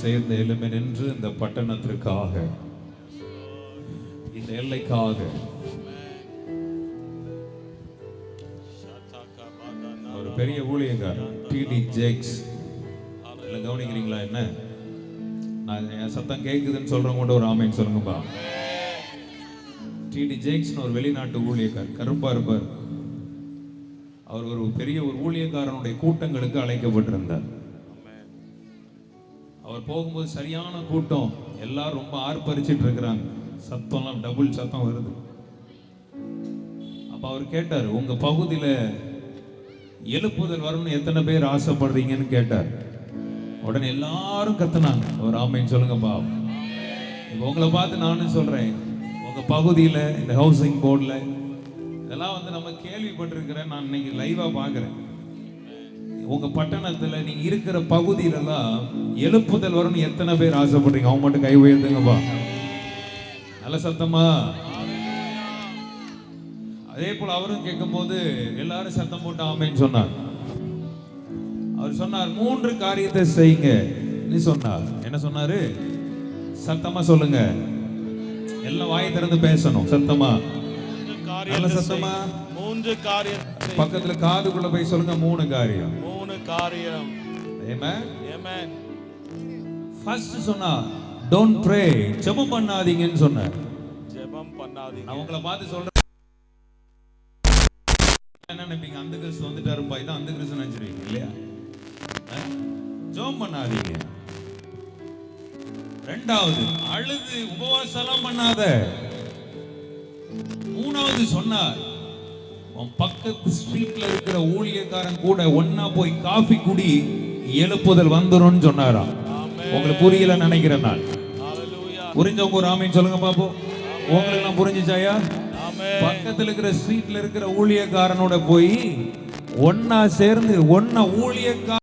சேர்ந்து எழும்பி நின்று இந்த பட்டணத்திற்காக, இந்த எல்லைக்காக ஒரு பெரிய ஊழியக்காரர் டிடி ஜேக்ஸ். கவனிக்கிறீங்களா? என்ன நான் என் சத்தம் கேட்குதுன்னு சொல்றவங்க கூட ஒரு ஆமைன்னு சொல்லுங்கப்பா. டிடி ஜேக்ஸ்னு ஒரு வெளிநாட்டு ஊழியக்காரர், கருப்பா இருப்பார். அவர் ஒரு பெரிய ஒரு ஊழியக்காரனுடைய கூட்டங்களுக்கு அழைக்கப்பட்டிருந்தார். அவர் போகும்போது சரியான கூட்டம், எல்லாரும் ரொம்ப ஆர்ப்பரிச்சிட்டு இருக்கிறாங்க, சத்தம்லாம் டபுள் சத்தம் வருது. அப்ப அவர் கேட்டார், உங்க பகுதியில எழுப்புதல் வரணும்னு எத்தனை பேர் ஆசைப்படுறீங்கன்னு கேட்டார். உடனே எல்லாரும் கத்துனாங்க. ஒரு ஆமைன்னு சொல்லுங்கப்பா. இப்போ உங்களை பார்த்து நானும் சொல்றேன், உங்க பகுதியில இந்த ஹவுசிங் போர்ட்ல இதெல்லாம் நம்ம கேள்விப்பட்டிருக்கிறேன். நான் இன்னைக்கு லைவா பார்க்கிறேன். உங்க பட்டணத்துல நீங்க இருக்கிற பகுதியிலலாம் எழுப்புதல் வரும்னு எத்தனை பேர் ஆசைப்படுறீங்க? அவங்க மட்டும் கை உயர்த்துங்கப்பா, நல்ல சத்தமா. அதே போல அவரும் கேட்கும் போது எல்லாரும் சத்தம் போட்டு ஆமேன்னு சொன்னார். அவர் சொன்னார், 3 காரியத்தை செய்யுங்க நீ சொன்னார். என்ன சொன்னாரு? சத்தமா சொல்லுங்க, எல்லாம் வாயை திறந்து பேசணும் சத்தமா, நல்ல சத்தமா. 3 காரியம். பக்கத்துல காதுக்குள்ள போய் சொல்லுங்க, 3 காரியம். 3 காரியம். ஆமென் ஆமென். ஃபர்ஸ்ட் சொன்னா டோன்ட் ப்ரே, ஜெபம் பண்ணாதீங்கன்னு சொன்னார். ஜெபம் பண்ணாதீங்க. நான் உங்களை பார்த்து சொல்றேன், என்ன நினைப்பீங்க? அந்த கிறிஸ்து வந்துட்டாருப்பா, இதான் அந்த கிறிஸ்து நினைச்சிருவீங்க இல்லையா? ஜெபம் பண்ணாதீங்க. 2வது, அழுது உபவாசம் பண்ணாத. 3வது சொன்னார், உன் பக்கத்து ஸ்ட்ரீட்ல இருக்கிற ஊழியக்காரன் கூட ஒன்னா போய் காஃபி குடி, எழுப்புதல் வந்துரும் சொன்னாராம். உங்களுக்கு புரியல நினைக்கிறேன் நான். புரிஞ்சவங்க ஒரு ஆமீன் சொல்லுங்க பாப்போம். உங்களுக்கு எல்லாம் புரிஞ்சுச்சாயா? பக்கத்துல இருக்கிற ஸ்ட்ரீட்ல இருக்கிற ஊழியக்காரனோட போய் ஒன்னா சேர்ந்து ஒன்னா ஊழியக்கார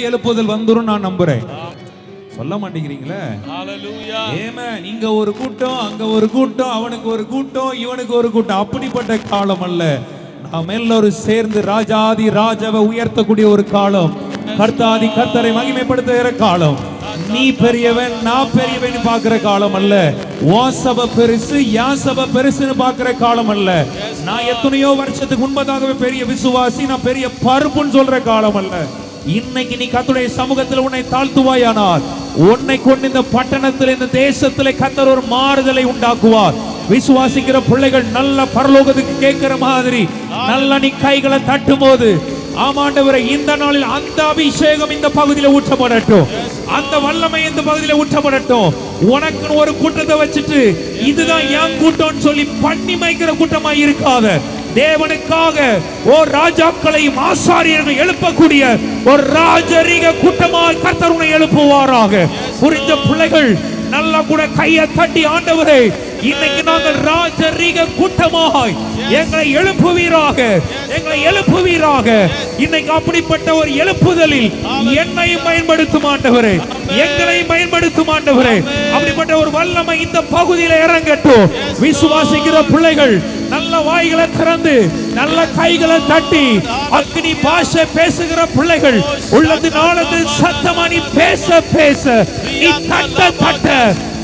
எழுப்புதல் வந்துரும் நான் நம்புறேன். சொல்ல மாட்டேங்கிறீங்களே? ஹalleluya. ஆமென். இங்க ஒரு கூட்டம், அங்க ஒரு கூட்டம், அவனுக்கு ஒரு கூட்டம், இவனுக்கு ஒரு கூட்டம். அப்படிப்பட்ட காலம் அல்ல. நாம் எல்லாரும் சேர்ந்து ராஜாதி ராஜாவை உயர்த்தக்கூடிய ஒரு காலம், கர்த்தாதி கர்த்தரை மகிமைப்படுத்துகிற காலம். நீ பெரியவன் நான் பெரியவன் பார்க்கிற காலம் அல்ல. வாசப பெருசு யாசப பெருசுன்னு பார்க்கிற காலம் அல்ல. நான் எத்தனையோ வருஷத்துக்கு முன்பதாகவே பெரிய விசுவாசி, நான் பெரிய பருப்புன்னு சொல்ற காலம் அல்ல. இன்னைக்கு நீ கர்த்தருடைய சமூகத்தில் உன்னை தாழ்த்துவாயானால், உன்னை கொண்டு இந்த பட்டணத்தில் இந்த தேசத்தில் கர்த்தர் ஒரு மாறுதலை உண்டாக்குவார். விசுவாசிக்கிற பிள்ளைகள் நல்ல பரலோகத்துக்கு கேட்கிற மாதிரி நல்ல நீ கைகளை தட்டும் போது, ஆமாண்டவரே இந்த நாளில் அந்த அபிஷேகம் இந்த பகுதியில் ஊற்றப்படட்டும், அந்த வல்லமை இந்த பகுதியில் ஊற்றப்படட்டும். உனக்கு ஒரு கூட்டத்தை வச்சுட்டு இதுதான் என் கூட்டம்னு சொல்லி பண்ணி மைக்கிற கூட்டமா இருக்காத. தேவனுக்காக ஒரு ராஜாக்களையும் ஆசாரியர்கள் எழுப்பக்கூடிய ஒரு ராஜரீக கூட்டமாக கர்த்தர் உன்னை எழுப்புவாராக. புரிஞ்ச பிள்ளைகள் நல்லா கூட கையை தட்டி, ஆண்டவரே இன்னைக்கு நாங்கள் ராஜரீக கூட்டமாக எங்களை எழுப்புவீராக, எங்களை எழுப்புவீராக. இன்னைக்கு அப்படிப்பட்ட ஒரு எழுப்புதலில் என்னையும் பயன்படுத்தும் ஆண்டவரே, எங்களையும் பயன்படுத்தும் ஆண்டவரே. அப்படிப்பட்ட ஒரு வல்லமை இந்த பகுதியில் இறங்கட்டும். விசுவாசிக்கிற பிள்ளைகள் நல்ல வாய்களை திறந்து நல்ல கைகளை தட்டி, அக்னி பாஷை பேசுகிற பிள்ளைகள் உள்ளது நாளது சத்தமா நீ பேச பேச, நீ தட்ட தட்ட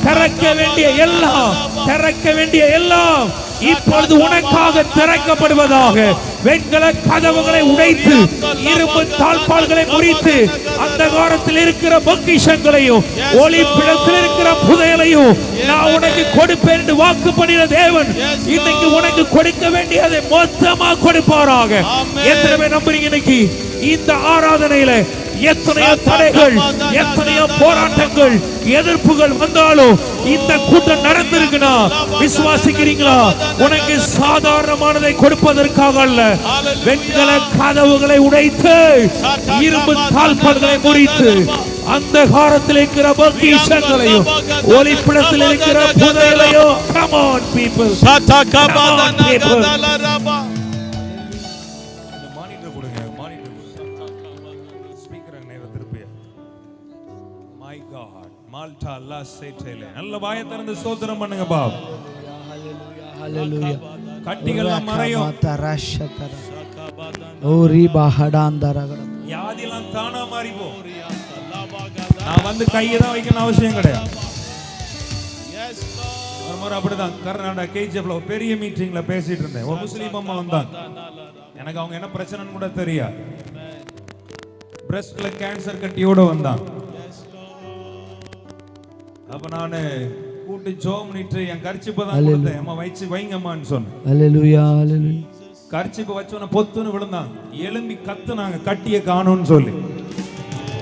திறக்க வேண்டிய எல்லாம், திறக்க வேண்டிய எல்லாம் இப்பொழுது உனக்காக திறக்கப்படுவதாக. வெண்கல கதவுகளை உடைத்து இரும்பு தாழ்பால்களை முறித்து அந்த காலத்தில் இருக்கிற பொக்கிஷங்களையும் ஒளிப்பிடத்தில் இருக்கிற புதையலையும் நான் உனக்கு கொடுப்பேன் என்று வாக்கு பண்ணின தேவன் இன்னைக்கு உனக்கு கொடுக்க வேண்டியதை மொத்தமா கொடுப்பாராக. எத்தனை பேர் நம்புறீங்க? இன்னைக்கு இந்த ஆராதனையில எத்தனையோ தடைகள், எத்தனையோ போராட்டங்கள், எதிர்ப்புகள் வந்தாலும் இந்த கூட்டம் நடந்திருக்குன்னா விசுவாசிக்கிறீங்களா? உனக்கு சாதாரணமானதை கொடுப்பதற்காக அல்ல, வெண்கல கதவுகளை உடைத்து இரும்பு தாழ்பால்களை முறித்து அந்த காலத்தில் இருக்கிற பொக்கிஷங்களையும் ஒளிப்பிடத்தில் இருக்கிற புதையலையும். Come on people, come on people. நல்ல வாயை திறந்து ஸ்தோத்திரம் பண்ணுங்க பாப். ஹalleluya. கட்டிகள் மறையும். ஓரி பஹடாந்தரகட. யாதிலாம் தானா மாறிப்போம். நான் வந்து கையை தான் வைக்கணும் அவசியம் கிடையாது. Yes, Lord. ஒரு முறை அப்படிதான் கர்நாடகா கேஜிஎஃப்ல ஒரு பெரிய மீட்டிங்ல பேசிட்டு இருந்தேன். ஒரு முஸ்லீம் அம்மா வந்தாங்க. எனக்கு அவங்க என்ன பிரச்சனைன்னு கூட தெரியாது. பிரஸ்ட்ல கேன்சர் கட்டியோட வந்தாங்க. அப்ப நானு கூட்டி ஜோம் நிட்டு என் கர்ச்சிப்பை தான் கொடுத்தேன். அம்மா வைங்கம்மான்னு சொன்னேன். ஹalleluya ஹalleluya. கர்ச்சிப்பை வச்சோன்னு பொத்துன்னு விழுந்தாங்க. எலும்பி கத்துனாங்க கட்டிய காணும்னு சொல்லி.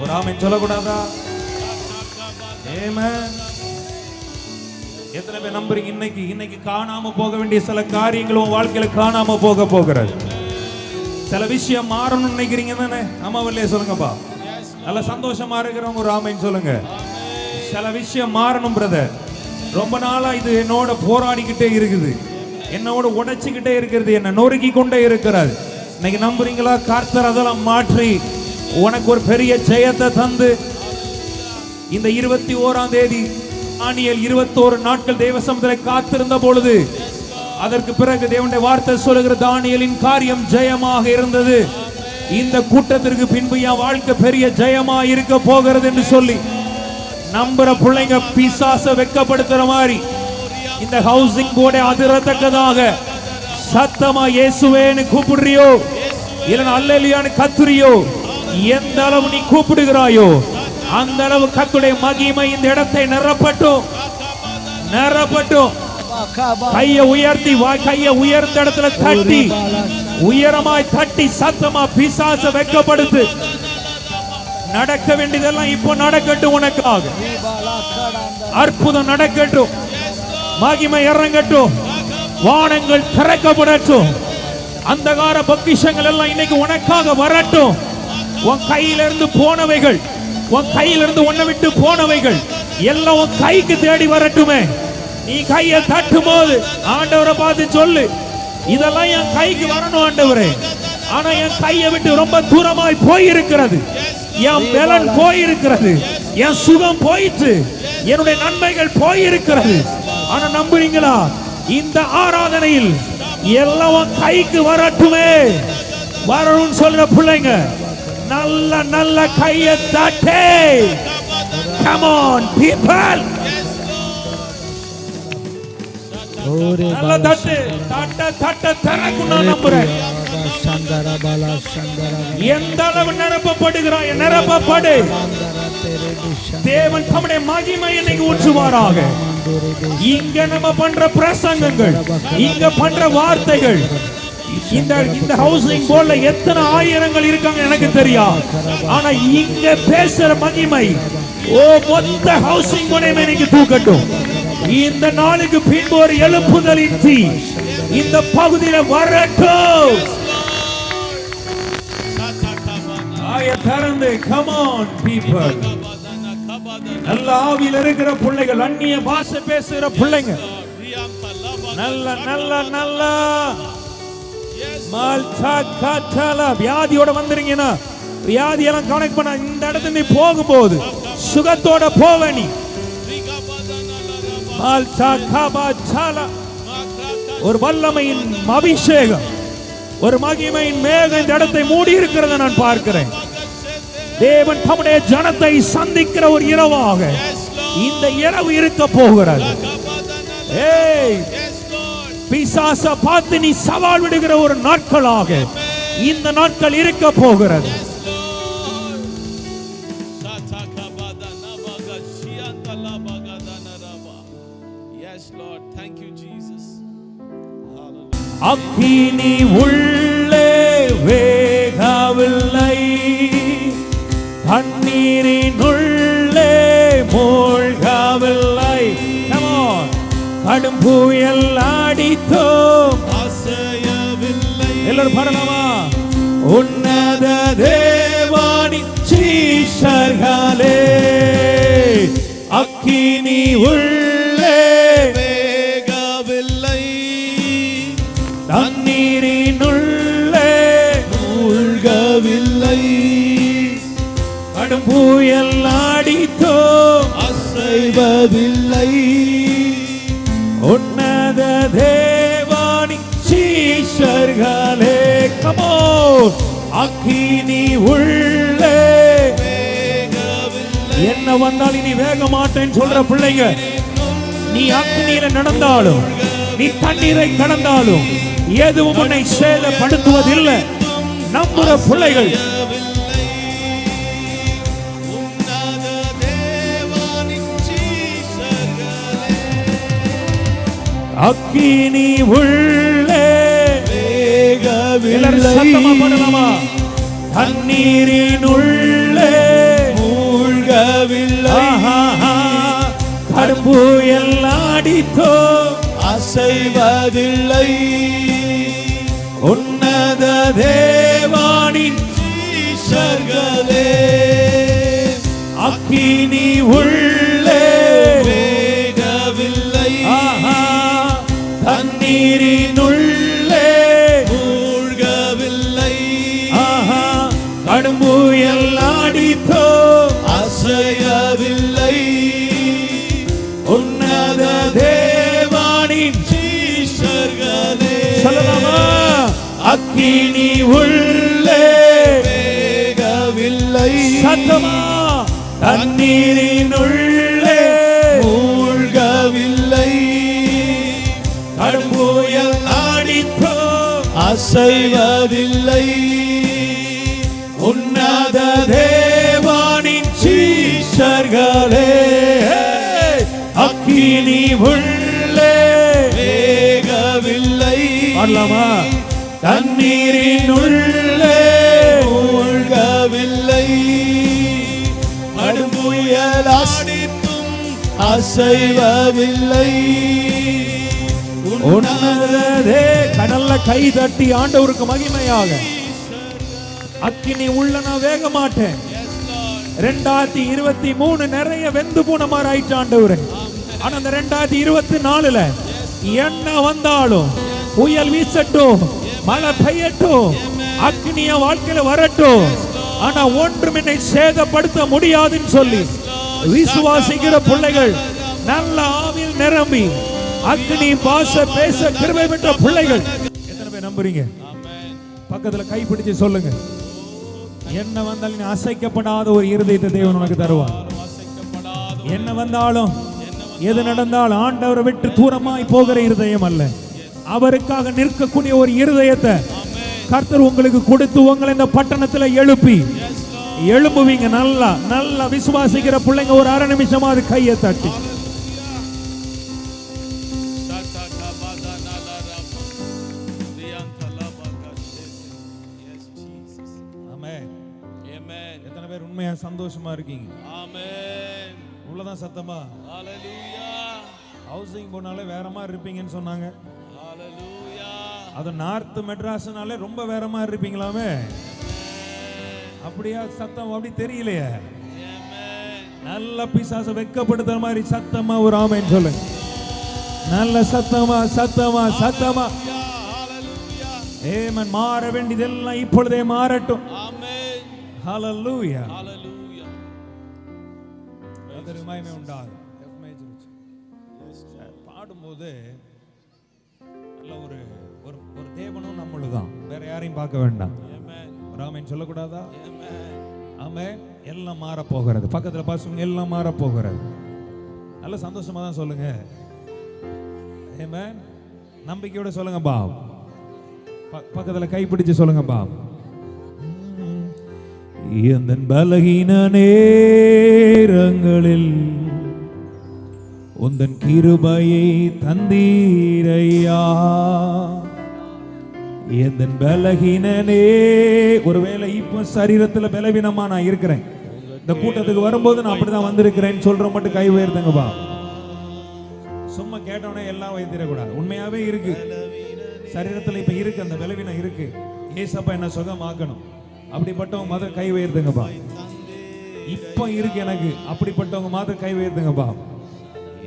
ஒரு ஆமென் சொல்லக்கூடாதா? ஆமென். எத்தனை பேர் நம்புறீங்க? இன்னைக்கு காணாம போக வேண்டிய சில காரியங்கள் உன் வாழ்க்கையில காணாம போகிறது. சில விஷயம் மாறணும்னு நினைக்கிறீங்க தானே? அம்மாவில்லையே சொல்லுங்கப்பா. நல்ல சந்தோஷமா இருக்கிறவங்க ஒரு ஆமென் சொல்லுங்க. சில விஷயம் மாறணும் பிரதர். ரொம்ப நாளா இது என்னோட போராடிக்கிட்டே இருக்குது, என்னோட உடைச்சுக்கிட்டே இருக்கிறது, என்ன நொறுக்கி கொண்டே இருக்கிறது. இன்னைக்கு நம்புறீங்களா? கர்த்தர் அதெல்லாம் மாற்றி உனக்கு ஒரு பெரிய ஜெயத்தை தந்து இந்த 21ஆம் தேதி தானியேல் 21 நாட்கள் தேவ சமூகத்திலே காத்திருந்த பொழுது, அதற்கு பிறகு தேவனுடைய வார்த்தை சொல்லுகிற தானியேலின் காரியம் ஜெயமாக இருந்தது. இந்த கூட்டத்திற்கு பின்பு என் வாழ்க்கை பெரிய ஜெயமா இருக்க போகிறது என்று சொல்லி நம்புற பிள்ளைங்க பிசாச வெட்கப்படுத்துற மாதிரி இந்த ஹவுசிங் போர்டை அதிரத்தக்கதாக சத்தமா இயேசுவேன்னு கூப்பிடுறியோ இல்ல அல்லேலூயான்னு கத்துறியோ, எந்த அளவு நீ கூப்பிடுகிறாயோ அந்த அளவு கர்த்தருடைய மகிமை இந்த இடத்தை நிரப்பட்டும். கையை உயர்த்தி கையை உயர்ந்த இடத்துல தட்டி உயரமாய் தட்டி சத்தமா பிசாச வெட்கப்படுத்து. நடக்க வேண்டியதெல்லாம் இப்போ நடக்கட்டும். உனக்காக அற்புதம் நடக்கட்டும். மகிமை இறங்கட்டும். வானங்கள் திறக்கப்படட்டும். அந்தகார பொக்கிஷங்கள் எல்லாம் இன்னைக்கு உனக்காக வரட்டும். உன் கையிலிருந்து போனவைகள், உன் கையிலிருந்து உன்னை விட்டு போனவைகள் எல்லாம் உன் கைக்கு தேடி வரட்டுமே. நீ கையை தட்டும் போது ஆண்டவரை பார்த்து சொல்லு, இதெல்லாம் என் கைக்கு வரணும் ஆண்டவரே. ஆனா என் கையை விட்டு ரொம்ப தூரமாய் போயிருக்கிறது. என் பலன் போயிருக்கிறது, என் சுகம் போயிட்டு, என்னுடைய நன்மைகள் போயிருக்கிறது. ஆனா நம்புறீங்களா? இந்த ஆராதனையில் எல்லாம் கைக்கு வரட்டுமே. வரணும்னு சொல்ற பிள்ளைங்க நல்ல நல்ல கையை தட்டே. Come on people. நல்ல தட்டு தட்ட திறக்கும். நான் நம்புறேன். எந்த அளவு நிரப்பப்படுகிறாய், நிரப்பப்படு. தேவன் தம்முடைய மகிமை இன்னைக்கு ஊற்றுவாராக. இங்க நம்ம பண்ற பிரசங்கங்கள், இங்க பண்ற வார்த்தைகள், இந்த ஹவுசிங் போர்ட்ல எத்தனை ஆயிரங்கள் இருக்காங்க எனக்கு தெரியும். ஆனா இங்க பேசுற மகிமை மொத்த ஹவுசிங் போர்டையுமே இன்னைக்கு தூக்கட்டும். இந்த நாளுக்கு பின்பு ஒரு எழுப்புதலின் தீ இந்த பகுதியில வரட்டும். திறந்து come on people. நல்ல ஆவியில் இருக்கிற பிள்ளைகள், அந்நிய பாஷை பேசுகிற பிள்ளைங்க, நல்ல நல்ல நல்ல வியாதியோட வந்துருங்கன்னா வியாதியெல்லாம் கனெக்ட் பண்ண இந்த இடத்துல நீ போகும்போது சுகத்தோட போவ. நீ ஒரு வல்லமையின் அபிஷேகம், ஒரு மகிமையின் மேகம் இந்த இடத்தை மூடி இருக்கிறத நான் பார்க்கிறேன். தேவன் தம்முடைய ஜனத்தை சந்திக்கிற ஒரு இரவாக இந்த இரவு இருக்க போகிறது. பிசாச பார்த்து நீ சவால் விடுகிற ஒரு நாட்களாக இந்த நாட்கள் இருக்க போகிறது. அக்கினி உள்ளே வேகவில்லை, தண்ணீரின் உள்ளே மூழ்கவில்லை. கடும் புயல் அடித்தோம் அசையவில்லை. எல்லாரும் பாடலாமா? உன்னத தேவானி சீஷர்களே அக்கினி உள்ளே வேகவில்லை, தண்ணீரின் உள்ளே மூழ்கவில்லை. கடும் புயல் அடித்தோம் அசைவதில்லை. உன்னத தேவானி சீஷர்களே கமோ அக்கினி உள்ளே வேகவில்லை, என்ன வந்தாலும் நீ வேக மாட்டேன்னு சொல்ற பிள்ளைங்க, நீ அக்னியில நடந்தாலும் நீ தண்ணீரை கடந்தாலும் எதுவும் உன்னை சேதப்படுத்துவதில்லை. நம்புற பிள்ளைகள் அக்கினி உள்ளே சத்தமா பாடலாமா? தண்ணீரின் உள்ளே மூழ்கவில்லை, கடும்பு எல்லாடித்தோ அசைவதில்லை. உன்னத தேவானின் சீஷர்களே அக்கினி உள்ளே வேகவில்லை, தண்ணீரின் உள்ளே மூழ்கவில்லை, கடும்பு எல்லாடித்தோ அசையவில்லை. உன்னத தேவானின் சீஷர்களே சொல்லலாமா? அக்கினி உள்ளே வேகவில்லை, சத்தமா தண்ணீரின் உள்ளே மூழ்கவில்லை, கடும்புயல் ஆடித்தோ அசைவதில்லை. உன்னத தேவானின் சீஷர்களே அக்கினி உள்ளே வேகவில்லை, பாடலாமா? தண்ணீரின் உள்ளே மூழ்கவில்லை, கடும்புயல் ஆடித்தும் அசைவதில்லை. உன்னதே கடல்ல கை தட்டி ஆண்டவருக்கு மகிமையாக அக்கினி உள்ள நான் வேக மாட்டேன். 2023 நிறைய வெந்து போன மாதிரி ஆயிடுச்சு ஆண்டவரே. ஆனா அந்த 2024 என்ன வந்தாலும், புயல் வீசட்டும், மழை பெய்யட்டும், அக்னிய வாழ்க்கையில வரட்டும், ஆனா ஒன்றும் என்னை சேதப்படுத்த முடியாதுன்னு சொல்லி விசுவாசிக்கிற பிள்ளைகள், நல்ல ஆவியில் நிரம்பி அக்னி பாச பேச கிருபை பெற்ற பிள்ளைகள் எத்தனை பேர் நம்புறீங்க? பக்கத்துல கை பிடிச்சு சொல்லுங்க. என்ன வந்தாலும் அசைக்கப்படாத ஒரு இருதயத்தை தேவன் உனக்கு தருவார். என்ன வந்தாலும் எது நடந்தாலும் ஆண்டவரை விட்டு தூரமாய் போகிற இருதயம் அல்ல, அவருக்காக நிற்கக்கூடிய ஒரு இருதயத்தை கர்த்தர் உங்களுக்கு கொடுத்து உங்களை இந்த பட்டணத்துல எழும்புவீங்க. நல்லா நல்லா விசுவாசிக்கிற பிள்ளைங்க ஒரு அரை நிமிஷமாவது கையை தட்டி எத்தனை பேர் உண்மையா சந்தோஷமா இருக்கீங்க? உள்ளதான் சத்தமா ஹவுசிங் போனாலே வேற மாதிரி இருப்பீங்கன்னு சொன்னாங்க. அது நார்த் மெட்ராஸ்னாலே ரொம்ப வேற மாதிரி இருப்பீங்களாமே. அப்படியா? சத்தம் அப்படி தெரியலையே. நல்ல பிசாச வெக்கப்படுத்துற மாதிரி சத்தமா ஒரு ஆமென் சொல்லுங்க. நல்ல சத்தமா சத்தமா சத்தமா. ஆமென். மாற வேண்டியதெல்லாம் இப்பொழுதே மாறட்டும். ஹல்லேலூயா. கர்த்தருக்கு மகிமை உண்டாகும். பாடும்போது நல்ல ஒரு ஒரு தேவனும் நம்மளுதான், வேற யாரையும் பார்க்க வேண்டாம். ஆமென் சொல்லக்கூடாதா? ஆமென். எல்லாம் மாற போகிறது. பக்கத்துல பாசுங்க, எல்லாம் மாற போகிறது. நல்ல சந்தோஷமா தான் சொல்லுங்க. ஆமென். நம்பிக்கையோட சொல்லுங்க பா. பக்கத்துல கை பிடிச்சு சொல்லுங்க பா. எந்தன் பலகீன நேரங்களில் உந்தன் கிருபையை தந்தீரையா. எந்தன் பலகீனனே. ஒருவேளை இப்போ சரீரத்துல பலவீனமா நான் இருக்கிறேன், இந்த கூட்டத்துக்கு வரும்போது நான் அப்படிதான் வந்திருக்கிறேன்னு சொல்ற மட்டும் கை உயர்த்துங்கப்பா. சும்மா கேட்டவனே எல்லாம் வைத்திடக்கூடாது. உண்மையாவே இருக்கு, சரீரத்துல இப்ப இருக்கு, அந்த பலவீனம் இருக்கு. ஏசப்பா என்ன சுகமாக்கணும். அப்படிப்பட்டவங்க மாதிரி கை உயர்த்துங்கப்பா. இப்ப இருக்கு எனக்கு, அப்படிப்பட்டவங்க மாதிரி கை உயர்த்துங்கப்பா.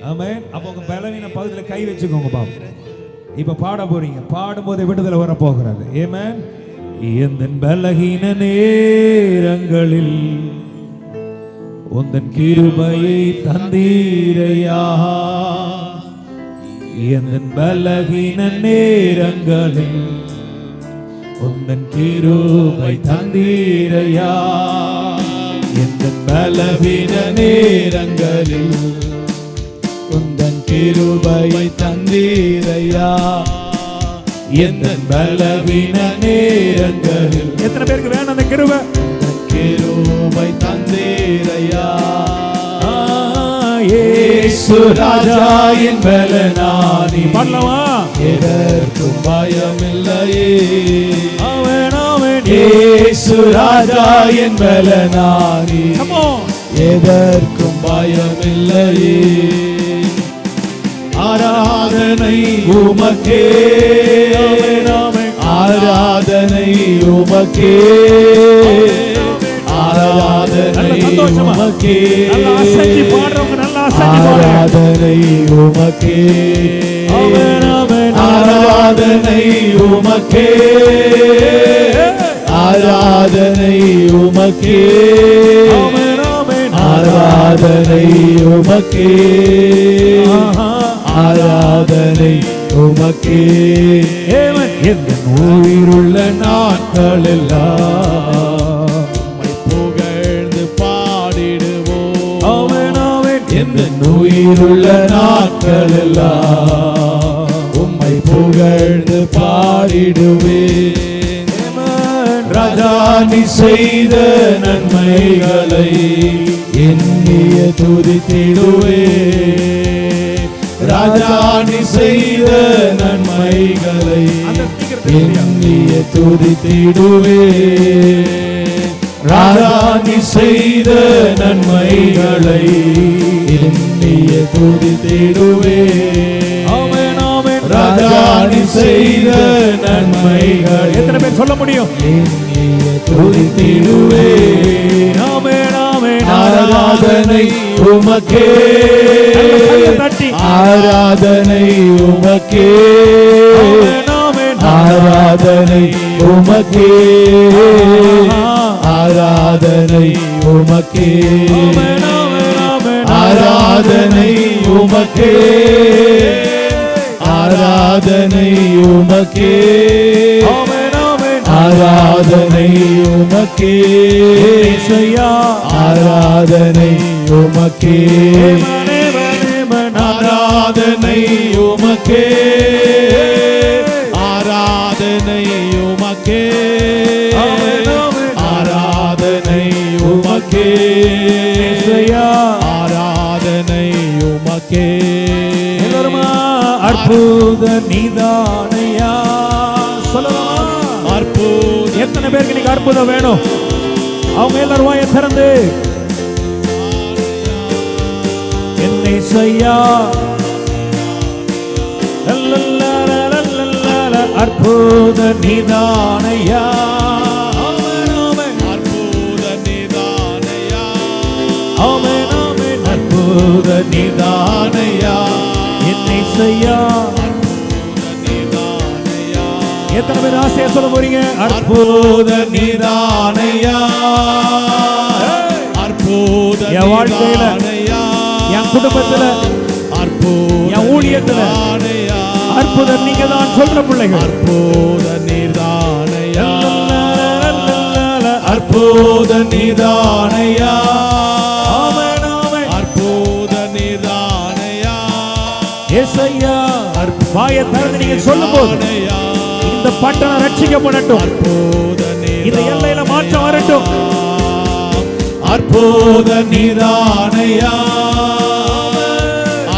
ஆமென். அப்ப உங்க பலவீன பகுதியில கை வச்சுக்கோங்கப்பா. இப்ப பாட போறீங்க, பாடும்போது விடுதலை வர போகிறது. ஆமென். எந்தன் பலகீன நேரங்களில் உந்தன் கிருபையை தந்தீரையா. எந்தன் பலகீன நேரங்களில் உந்தன் கிருபை தந்தீரையா. என் எந்தன் பலவீன நேரங்களில் உந்தன் கிருபையை தந்தீரையா. எந்தன் பலவீன நேரங்களில் எத்தனை பேருக்கு வேணும் அந்த கிருபை? கிருபை தந்தீரையா. இயேசு ராஜா என் பலனானி. பாடலாமா? எதற்கும் பயமில்லையே. ஆமென் ஆமென். இயேசு ராஜா என் பலனானி. Come on. எதற்கும் பயமில்லையே. ஆராதனை உமக்கே. ஆராதனை உமக்கே. ஆராதனை உமக்கே. ஆராதனை உமக்கே. ஆராதனை உமக்கே. ஆராதனை உமக்கே. ஆராதனை உமக்கே. ஆராதனை உமக்கே. எந்த உயிருள்ள நாட்களெல்லாம் புகழ்ந்து பாடிடுவோம். எந்த உயிருள்ள நாட்களெல்லாம் உம்மை புகழ்ந்து பாடிடுவேன். ராஜா நீ செய்த நன்மைகளை எண்ணிய துதித்திடுவேன். ராஜா நீ செய்த நன்மைகளை எண்ணிய துதித்திடுவேன். ராஜா நீ செய்த நன்மைகளை எண்ணிய துதித்திடுவேன். ராஜா நீ செய்த நன்மைகள் எத்தனை பேர் சொல்ல முடியும்? எண்ணிய துதித்திடுவேன். ஆராதனை உமக்கே. ஆராதனை உமக்கே. ஆராதனை உமக்கே. ஆராதனை உமக்கே. ஆராதனை உமக்கே. ஆராதனை உமக்கே. ஆராதனை உமக்கே. ஆராதனை உமக்கே. ஆராதனை உமக்கே. ஆராதனை உமக்கே. ஆராதனை உமக்கே. ஆராதனை உமக்கே. அற்புத நீதானையா. சொல்லலாம். அற்புத. எத்தனை பேருக்கு நீங்க அற்புதம் வேணும்? அவங்க எல்லாரும் வாயை திறந்து என்னை செய்யா. அற்புத நீதானையா. அற்புத நீதானையா. ஆமென் ஆமென். அற்புத நீதானையா. என்னை செய்யா. எத்தனை பேர் ஆசையா சொல்ல போறீங்க? அற்புத நீதானையா. அற்புத என் வாழ்க்கையில, என் குடும்பத்துல, என் ஊழியத்துல அற்புதம் நீங்க தான் சொல்ற பிள்ளைகள். அற்புத நீதானையா. அற்புத நீதானையா. அற்புத நீதானையா. ஏசையா. வாயை திறந்து நீங்க சொல்லும் போது இந்த பட்டணம் ரட்சிக்கப்படட்டும். இந்த எல்லையில மாற்றம் வரட்டும். அற்புத நீதானையா.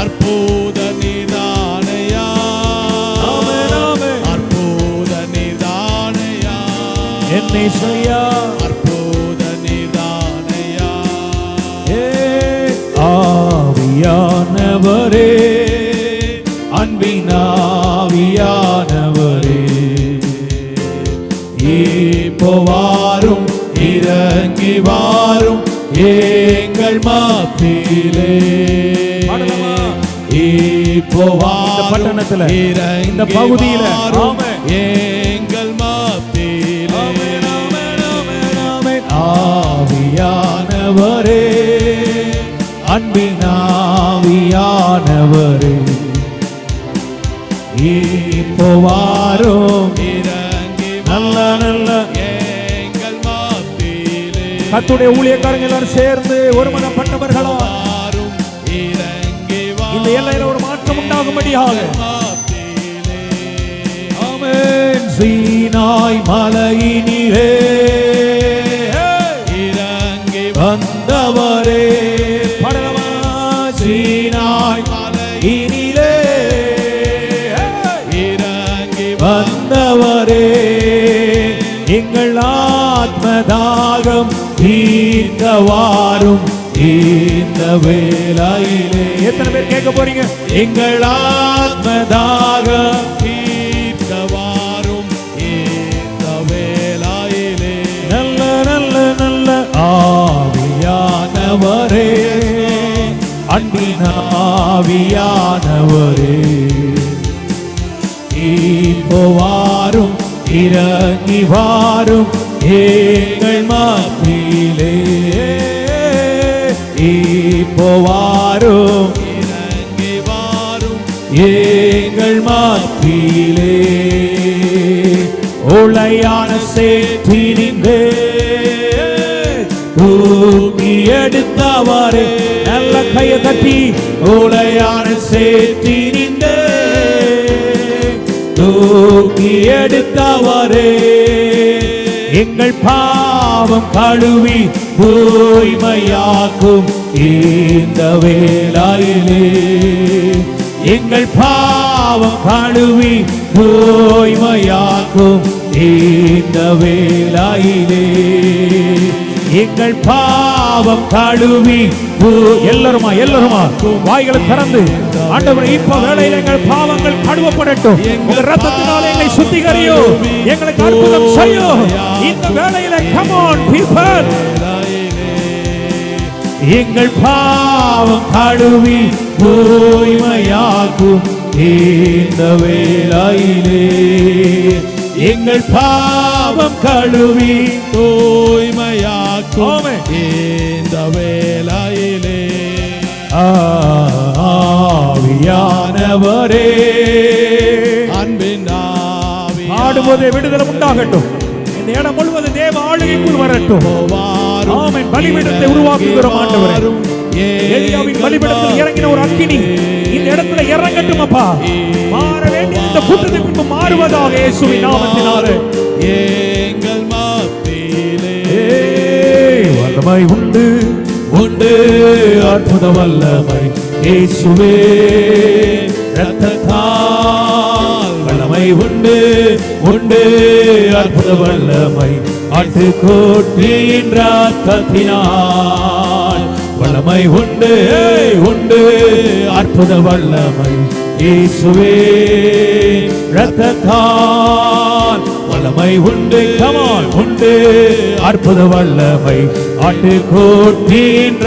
அற்புத நீதானையா. அற்புத நீதானையா. என்னை செய்யா. அற்புத நீதானையா. ஆவியானவரே, அன்பினாவியானவரே, இப்போ வாரும் இறங்கி வாரும் எங்கள் மத்தியிலே. இப்போ வாரும் பட்டணத்துல, இந்த இறங்கி பகுதியில வாரும் எங்கள் மத்தியிலே. ஆவியானவரே, அன்பினாவியானவரே, இப்போ வாரும் இறங்கி நல்ல நல்ல எங்கள் மத்தியிலே. கர்த்தருடைய ஊழியக்காரங்க எல்லாரும் சேர்ந்து ஒருமனப்பட்டவர்களா வாரும் இறங்கி இந்த எல்லையில ஒரு மாற்றம் உண்டாகும்படியாக மத்தியிலே ஆமென். சீனாய் மலையினிலே இறங்கி வந்தவரே பரலமா சீனாய் மலையினிலே இறங்கி வந்தவரே எங்கள் ஆத்மதாகம் தீர்க்க வாரும் இந்த வேளையிலே. எத்தனை பேர் கேட்க போறீங்க? எங்கள் ஆத்மதாகம் தீர்க்க வாரும் இந்த வேளையிலே. நல்ல நல்ல நல்ல ஆவியானவரே அன்பின் ஆவியானவரே இப்போ வாரும் இறங்கி வாரும் எங்கள் மத்தியிலே. இப்போ வாரும் இறங்கி வாரும் எங்கள் மத்தியிலே. உளையான சேற்றினிலே தூக்கி எடுத்தவரே நல்ல கையை தட்டி உளையான சேற்றினிலே தூக்கி எடுத்தவரே எங்கள் பாவம் கழுவி தூய்மையாக்கும் இந்த வேளையிலே. எங்கள் பாவம் கழுவி தூய்மையாக்கும் இந்த வேளையிலே. எங்கள் பாவம் கழுவி எல்லாருமா வாய்களை திறந்து ஆண்டவரே இப்ப வேளையில எங்கள் பாவங்கள் கழுவப்படட்டும். உங்க ரத்தத்தினால எங்களை சுத்திகரியும், எங்களுக்கு அற்புதம் செய்யும் இந்த வேளையில. come on people, எங்கள் பாவம் கழுவி தூய்மையாக்கும் இந்த வேளையிலே. எங்கள் பாவம் கழுவி தூய்மையாக்கும் இந்த வேளையிலே. ஆவியானவரே அன்பின் ஆவி ஆடும்போதே விடுதலை உண்டாகட்டும். இந்த இடம் முழுவதும் தேவ ஆளுகைக்குள் வரட்டும். ஆமென். பலிபீடத்தை உருவாக்குகிறோம் ஆண்டவரே. எலியாவின் பலிபீடத்தில் இறங்கின ஒரு அக்கினி இந்த இடத்துல இறங்கட்டும் அப்பா. மாற வேண்டிய இந்த கூட்டத்திற்கு பின்பு மாறுவதாக இயேசுவின் நாமத்தினாலே. எங்கள் மத்தியிலே வல்லமை உண்டு உண்டு அற்புத வல்லமை இயேசுவே ரத்தத்தால். வல்லமை உண்டு உண்டு அற்புத வல்லமை ஆட்டுக்குட்டியின் ரத்தத்தினால். வல்லமை உண்டு உண்டு அற்புத வல்லமை இயேசுவே ரத்தத்தால். வல்லமை உண்டு கமான் உண்டு அற்புத வல்லமை ஆட்டுக்குட்டியின்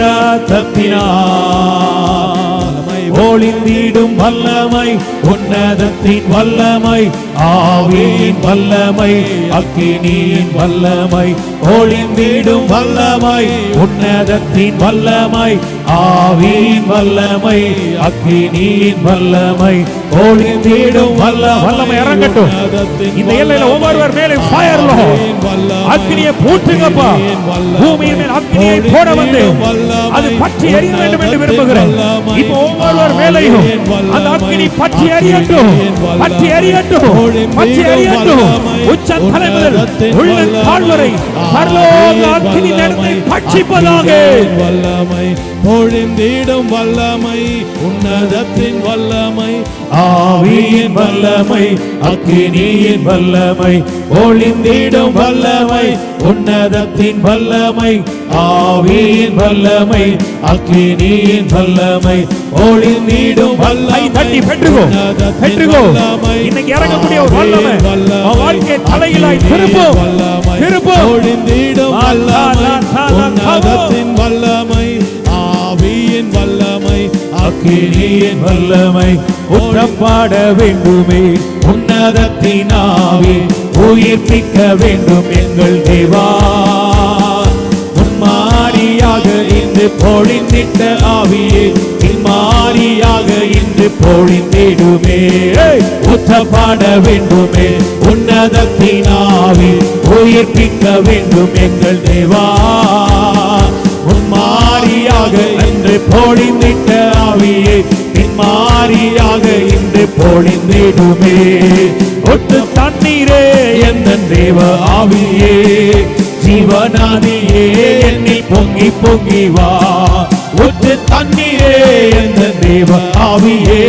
ரத்தத்தினால். ஒளிந்திடும் வல்லமை உன்னதத்தின் வல்லமை ஆவியின் வல்லமை அக்கினியின் வல்லமை. ஒளிந்திடும் வல்லமை உன்னதத்தின் வல்லமை ஆவியின் வல்லமை அக்கினியின் வல்லமை. ஒளிந்திடும் வல்லமை இறங்கட்டும் இந்த எல்லையில. ஒவ்வொருவர் மேலே ஃபயர் அக்கினியை பூட்டுங்கப்பா. பூமியின் மேல் அக்கினியை போட வந்து அது பற்றி எரிய வேண்டும் என்று விரும்புகிறேன். இப்போ ஒவ்வொருவர் மேலையும் அந்த அக்கினி பற்றி எரியட்டும், பற்றி எரியட்டும், பற்றி எரியட்டும். உச்ச தலை முதல் உள்ளங்கால் வரை பரலோக அக்கினி நடத்தை பட்சிப்பதாக. வல்லமை பொழிந்திடும் வல்லமை உன்னதத்தின் வல்லமை ஆவியின் வல்லமை அக்கினியின் வல்லமை. ஒளிந்திடும் வல்லமை உன்னதத்தின் வல்லமை ஆவியின் வல்லமை அக்கினியின் வல்லமை. ஒளிந்திடும் வல்லமை தட்டி பெற்றுக்கோ பெற்றுக்கோ. இன்னைக்கு இறங்கக்கூடிய ஒரு வல்லமை வாழ்க்கை தலையிலாய் திருப்போம் திருப்போம். ஒளிந்திடும் வல்லமை உன்னதத்தின் வல்லமை ஆவியின் வல்லமை அக்கினியின் வல்லமை. உற்றப்பாட வேண்டுமே உன்னதத்தின் ஆவி உயிர்ப்பிக்க வேண்டும் எங்கள் தேவா. உன்மாரியாக இன்று பொழிந்திட்ட ஆவியே இன்மாரியாக இன்று பொழிந்திடுமே. உற்றப்பாட வேண்டுமே உன்னதத்தின் ஆவி உயிர்ப்பிக்க வேண்டும் எங்கள் தேவா. உன்மாரியாக இன்று பொழிந்திட்ட ஆவியே பின்மாரியாக இன்று பொழிந்திடுமே. ஒட்டு தண்ணீரே எந்த தேவ ஆவியே ஜீவநாதியே என்னில் பொங்கி பொங்கி வா. ஒட்டு தண்ணீரே எந்த தேவ ஆவியே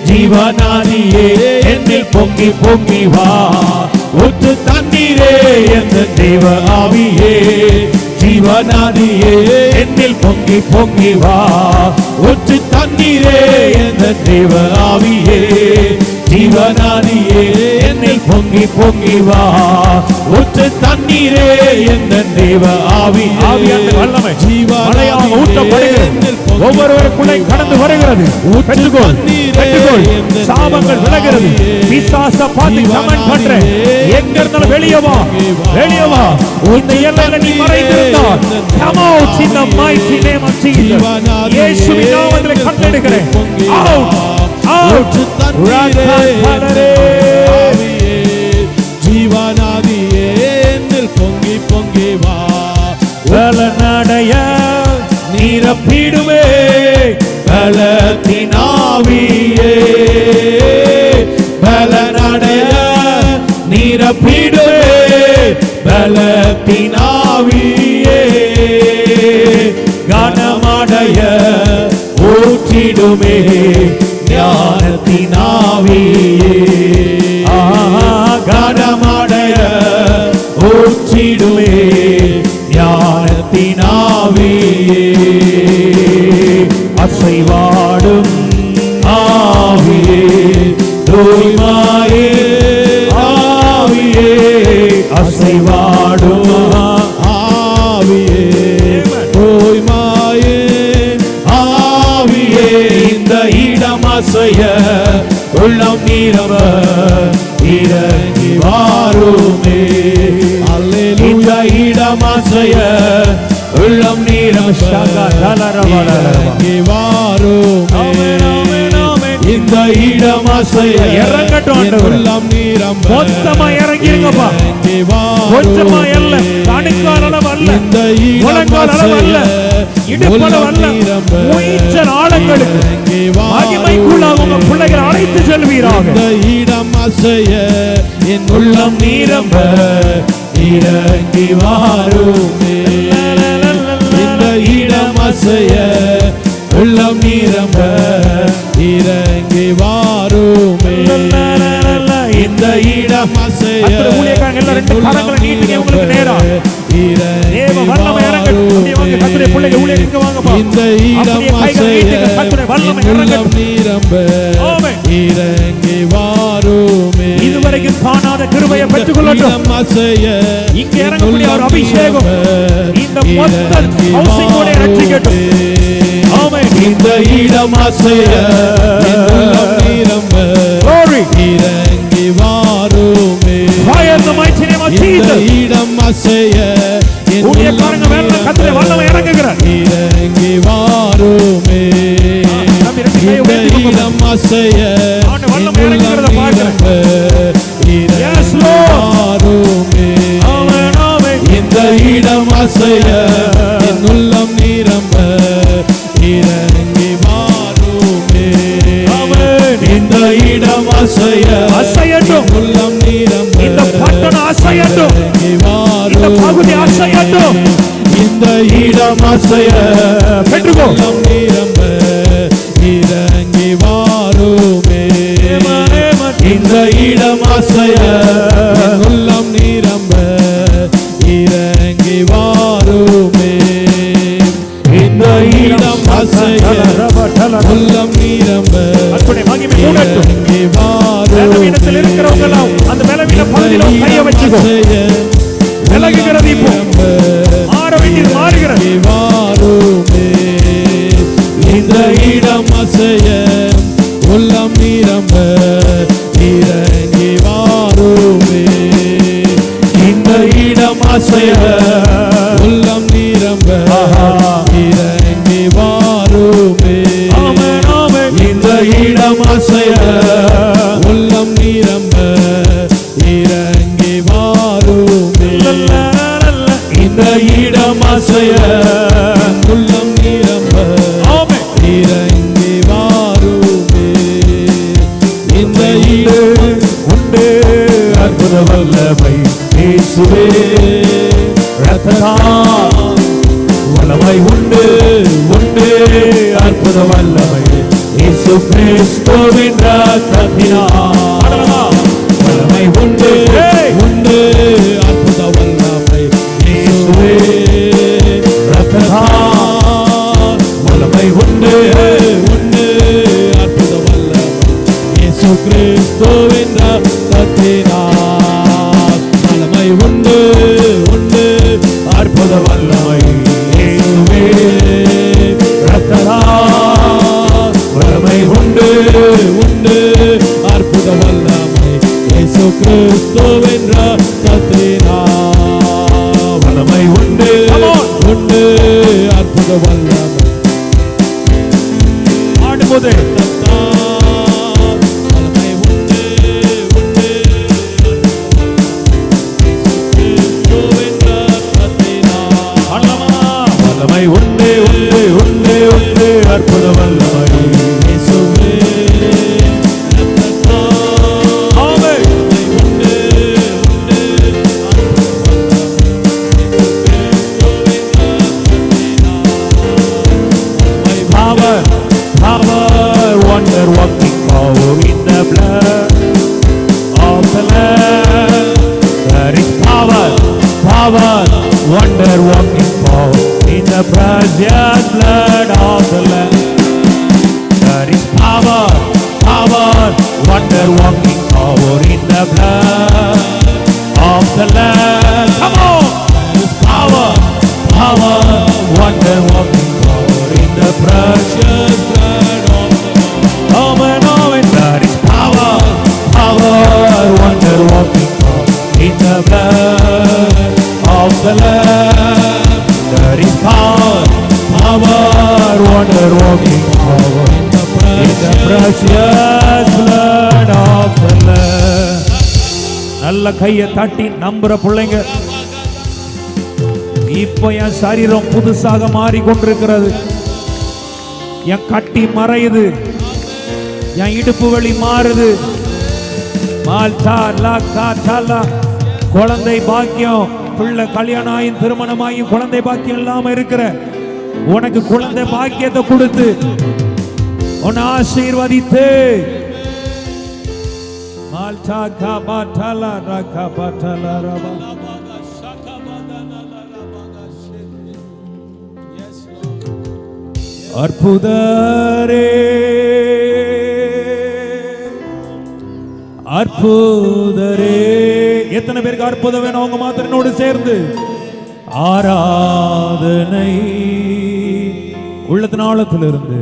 ஜீவநாதியே என்னில் பொங்கி பொங்கி வா. ஒட்டு தண்ணீரே எந்த தேவ ஆவியே ஜீவநாதியே என்னில் பொங்கி பொங்கி வா. ஒட்டு தண்ணீரே எந்த தேவ ஆவியே ஜீவநாதியே என்னில் பொங்கி பொங்கி வா. ஒற்று தண்ணீரே எந்த தேவ ஆவியே வல்லமை மழையாக ஊற்றப்படுகிறது. ஒவ்வொருவருக்குள்ளே கடந்து வருகிறது. பெற்றுக்கொள், பெற்றுக்கொள். சாபங்கள் விலகிறது. பிசாச பார்த்து கமெண்ட் பண்ற எங்க இருந்தாலும் வெளியே வா, வெளியே வா. இந்த எல்லையில நீ மறைந்திருந்தால் come out in the mighty name of Jesus. இயேசுவின் நாமத்தில் கட்டளையிடுகிறேன். out, out. ஜீவநாதியே என்னில் பொங்கி பொங்கி வா. பலனடைய நிரப்பிடுவே பலத்தினாவியே. பலனடைய நிரப்பிடுவே பலத்தினாவியே. கனமடைய ஊற்றிடுமே ஞானத்தினாவியே. கனமடைய ஊற்றிடுமே ஞானத்தினாவியே. அசைவாடும் ஆவியே தூய்மையே ஆவியே. அசைவாடும் ஆவியே தூய்மையே ஆவியே. இந்த இடம் அசைய உள்ளம் நீரவ இறங்கி வாருமே. இந்த இடம் அசைய உள்ளம் நீரவ இறங்கி வாருமே. இந்த இடம் அசைய இறங்கட்டும். உள்ளம் நீரம் மொத்தமா இறங்கிருங்கப்பா. கொஞ்சமா அல்ல, கணுக்கால் அளவு அல்ல, முழங்கால் அளவு அல்ல, இடுப்பளவு அல்ல, உயிர்ச்சல் ஆழங்களுக்கு மகிமைக்குள்ளாக உங்க பிள்ளைகள் அழைத்து செல்வீராக. இந்த இடம் அசைய என் உள்ளம் நீரம்ப இறங்கி வாருமே. இந்த இடம் அசைய உள்ளம் நீரம்ப இறங்கி வாருமே. இந்த இடம் அசைய ஊழியக்காரங்க எல்லாம் ரெண்டு கரங்களை நீட்டுங்க உங்களுக்கு நேரா. தேவ வல்லமை இறங்கட்டும். அப்படியே வாங்க கர்த்தருடைய பிள்ளைகள் ஊழியருக்கு வாங்கப்பா. இந்த இடம் அசைய உள்ளம் நீரம்ப இறங்கி வாருமே. இதுவரைக்கும் காணாத கிருபையை பெற்றுக்கொள்ளட்டும். அசைய இங்க இறங்கக்கூடிய ஒரு அபிஷேகம் இந்த மொத்த ஹவுசிங்கோட ரட்சிக்கட்டும். ஆமென். இந்த இடம் அசைய உள்ளம் நீரம்ப இறங்கி வாருமே. Fire in the mighty name of Jesus. இந்த இடம் அசைய ஊழியக்காரங்க மேல கர்த்தருடைய வல்லமை இறங்குகிறார். இறங்கி வாருமே. இந்த இடம் அசைய வல்லமை இறங்குகிறத பார்க்கிறேன். Yes Lord. வாருமே. ஆமென், ஆமென். இந்த இடம் அசைய என் உள்ளம் நிரம்ப இறங்கி வாருமே. ஆமென். இந்த இடம் அசைய அசையட்டும். உள்ளம் நிரம்ப இந்த பட்டணம் அசையட்டும். இறங்கி இந்த வாருமே. பகுதி அசையட்டும். இந்த இடம் அசைய பெற்றுக்கோ. உள்ளம் நிரம்ப இறங்கி வாருமே. இந்த இடம் அசைய உள்ளம் நிரம்ப இறங்கி வாருமே. இந்த இடம் அசைய உள்ளம் நிரம்ப மகிமை மூடட்டும். இறங்கி வாருமே. பலவீனத்தில் இருக்கிறவங்க எல்லாம் அந்த பலவீன பகுதியில கையை வச்சுக்கோ. விலகுகிறது இப்போ. மாற வேண்டியது மாறுகிறது. வாருமே. இந்த இடம் அசைய உள்ளம் நிரம்ப இறங்கி வாருமே. இந்த இடம் அசைய உள்ளம் நிரம்ப இறங்கி வாருமே. ஆமென், ஆமென். இந்த இடம் அசைய உள்ளம் நிரம்ப இறங்கி வாருமே. இந்த இடம் அசைய அற்புத வல்லமை இயேசு கிறிஸ்துவின் ரத்தத்தினால் வல்லமை உண்டு உண்டு அற்புத வல்லமை இயேசுவே ரத்தத்தால் வல்லமை உண்டு உண்டு அற்புத வல்லமை இயேசு கிறிஸ்துவின் ரத்தத்தினால் வல்லமை உண்டு உண்டு அற்புத வல்லமை இயேசுவே ரத்தத்தால் வல்லமை உண்டு உண்டு அற்புத வல்லமை இயேசு கிறிஸ்துவின் ரத்தத்தினால் வல்லமை உண்டு உண்டு அற்புத வல்லமை ஆடும்போது வல்லமை உண்டு உண்டு கிறிஸ்துவின் ரத்தத்தினால் வல்லமை உண்டு உண்டு உண்டு உண்டு அற்புத வல்லமை இயேசுவே power, power, wonder working power in the blood of the Lamb. There is power, power, wonder working power in the precious blood of the Lamb. There is power, power, wonder working power in the blood of the Lamb. Come on! There is power, power, wonder working power in the precious blood of the Lamb. Amen, amen. There is power, power, wonder working power in the blood of the Lamb. There is power, power, wonder working power in the precious blood of the Lamb. நல்ல கையை தட்டி நம்புற பிள்ளைங்க, இப்ப என் சரீரம் புதுசாக மாறிக்கொண்டிருக்கிறது. என் கட்டி மறையுது, என் இடுப்பு வலி மாறுது. குழந்தை பாக்கியம், பிள்ளை கல்யாணம் ஆயும் திருமணமாயும் குழந்தை பாக்கியம் இல்லாம இருக்கிற உனக்கு குழந்தை பாக்கியத்தை கொடுத்து உன்னை ஆசீர்வதித்து அற்புதரே அற்புதரே. எத்தனை பேருக்கு அற்புதம் வேணும்? அவங்க மாத்திரம் என்னோடு சேர்ந்து ஆராதனை உள்ளத்தின் ஆழத்திலிருந்து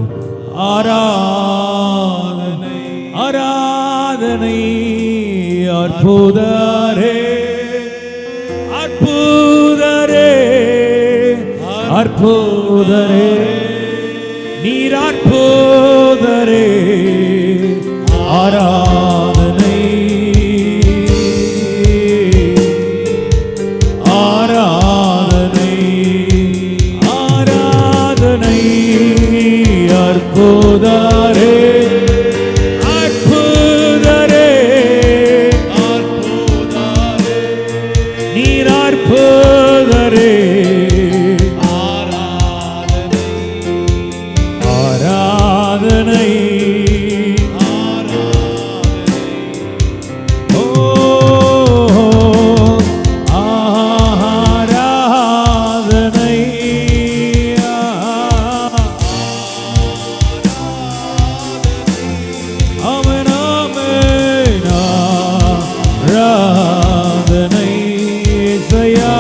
ஆராதனை ஆராதனை அற்புதரே அற்புதரே அற்புதரே நீர் அற்புதரே ஆராதனை ஆராதனை ஆராதனை அற்புதரே அற்புதரே அற்புதரே நீர் அற்புதரே ஆராதனை ஓ ஆராதனை ஆமென் ஆமென் ஆராதனை இயேசுயா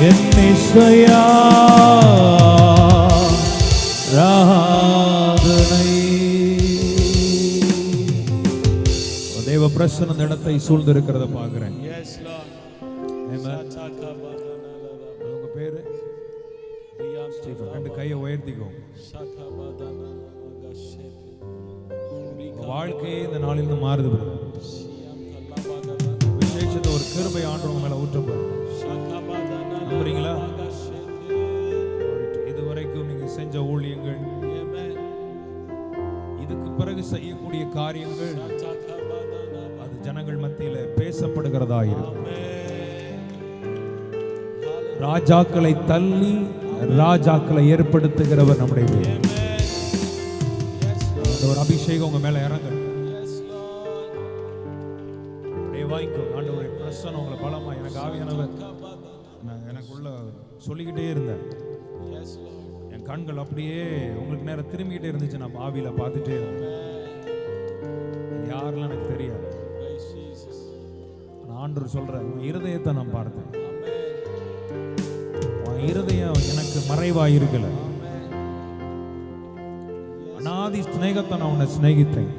என்னிசையா ராதனை. தேவ பிரசன்ன இந்த இடத்தை சூழ்ந்திருக்கிறத பார்க்கிறேன். உங்க பேரு ஸ்டீஃபன். ரெண்டு கையை உயர்த்திக்கோ. வாழ்க்கையே இந்த நாளிலிருந்து மாறுது. விசேஷத்தை ஒரு கிருபை ஆண்டவங்க மேல ஊற்ற போறேன். நம்புறீங்களா? இதுவரைக்கும் நீங்க செஞ்ச ஊழியங்கள், இதுக்கு பிறகு செய்யக்கூடிய காரியங்கள் அது ஜனங்கள் மத்தியில பேசப்படுகிறதா இருக்கும். ராஜாக்களை தள்ளி ராஜாக்களை ஏற்படுத்துகிறவர் நம்முடைய தேவன். அந்த ஒரு அபிஷேகம் உங்க மேல இறங்க. ஆண்டவருடைய பிரசன்னம் உங்களை பலமா, எனக்கு ஆவியானவர் எனக்குள்ள சொல்லிக்கிட்டே இருந்தேன். என் கண்கள் அப்படியே உங்களுக்கு நேரம் திரும்பிக்கிட்டே இருந்துச்சு. நான் ஆவியில பார்த்துட்டே இருந்தேன். யாரெல்லாம் எனக்கு தெரியாது. ஆண்டவர் சொல்ற உன் இருதயத்தை நான் பார்த்தேன். உன் இருதயம் எனக்கு மறைவா இருக்கல. அநாதி ஸ்நேகத்தை நான் உன்னை சிநேகித்தேன்.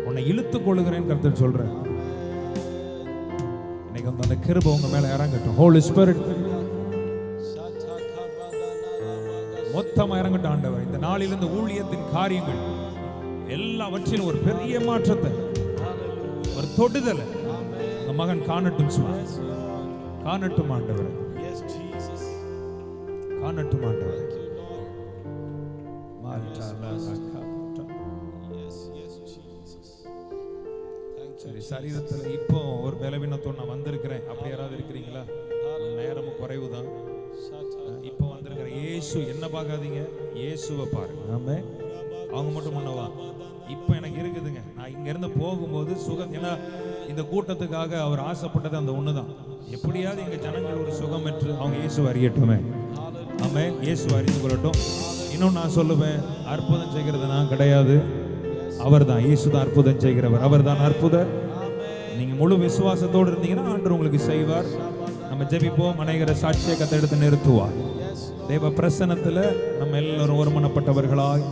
உன்னை இழுத்துக் கொள்ளுகிறேன் கர்த்தர் சொல்றேன். இன்னைக்கு அந்த கிருபை உங்க மேல இறங்கட்டும். ஹோலி ஸ்பிரிட் மொத்தமா இறங்கட்டும் ஆண்டவர். இந்த நாளிலிருந்து ஊழியத்தின் காரியங்கள் எல்லாவற்றிலும் ஒரு பெரிய மாற்றத்தை, ஒரு தொடுதலை உங்க மகன் காணட்டும். காணட்டும் ஆண்டவர், காணட்டும் ஆண்டவர். சரி, சரீரத்தில் இப்போ ஒரு பலவீனத்தோடு நான் வந்திருக்கிறேன், அப்படி யாராவது இருக்கிறீங்களா? நேரமும் குறைவு தான். இப்போ வந்திருக்கிற இயேசு என்ன பார்க்காதீங்க, இயேசுவை பாருங்க. ஆமென். அவங்க மட்டும் முன்னவா இப்போ எனக்கு இருக்குதுங்க. நான் இங்க இருந்து போகும்போது சுகம், ஏன்னா இந்த கூட்டத்துக்காக அவர் ஆசைப்பட்டது அந்த ஒண்ணுதான். எப்படியாவது எங்க ஜனங்கள் ஒரு சுகம் பெற்று அவங்க இயேசு அறியட்டுமே. ஆமென். இயேசு அறிந்து கொள்ளட்டும். இன்னும் நான் சொல்லுவேன், அற்புதம் செய்கிறது நான் கிடையாது, அவர் தான். இயேசு தான் அற்புதம் செய்கிறவர், அவர் தான் அற்புதர். நீங்க முழு விசுவாசத்தோடு இருந்தீங்கன்னா ஆண்டவர் உங்களுக்கு செய்வார். நம்ம ஜெபிப்போம். அநேகரை சாட்சியை கத்த எடுத்து நிறுத்துவார். தேவ பிரசன்னத்தில் நம்ம எல்லாரும் ஒருமனப்பட்டவர்களாய்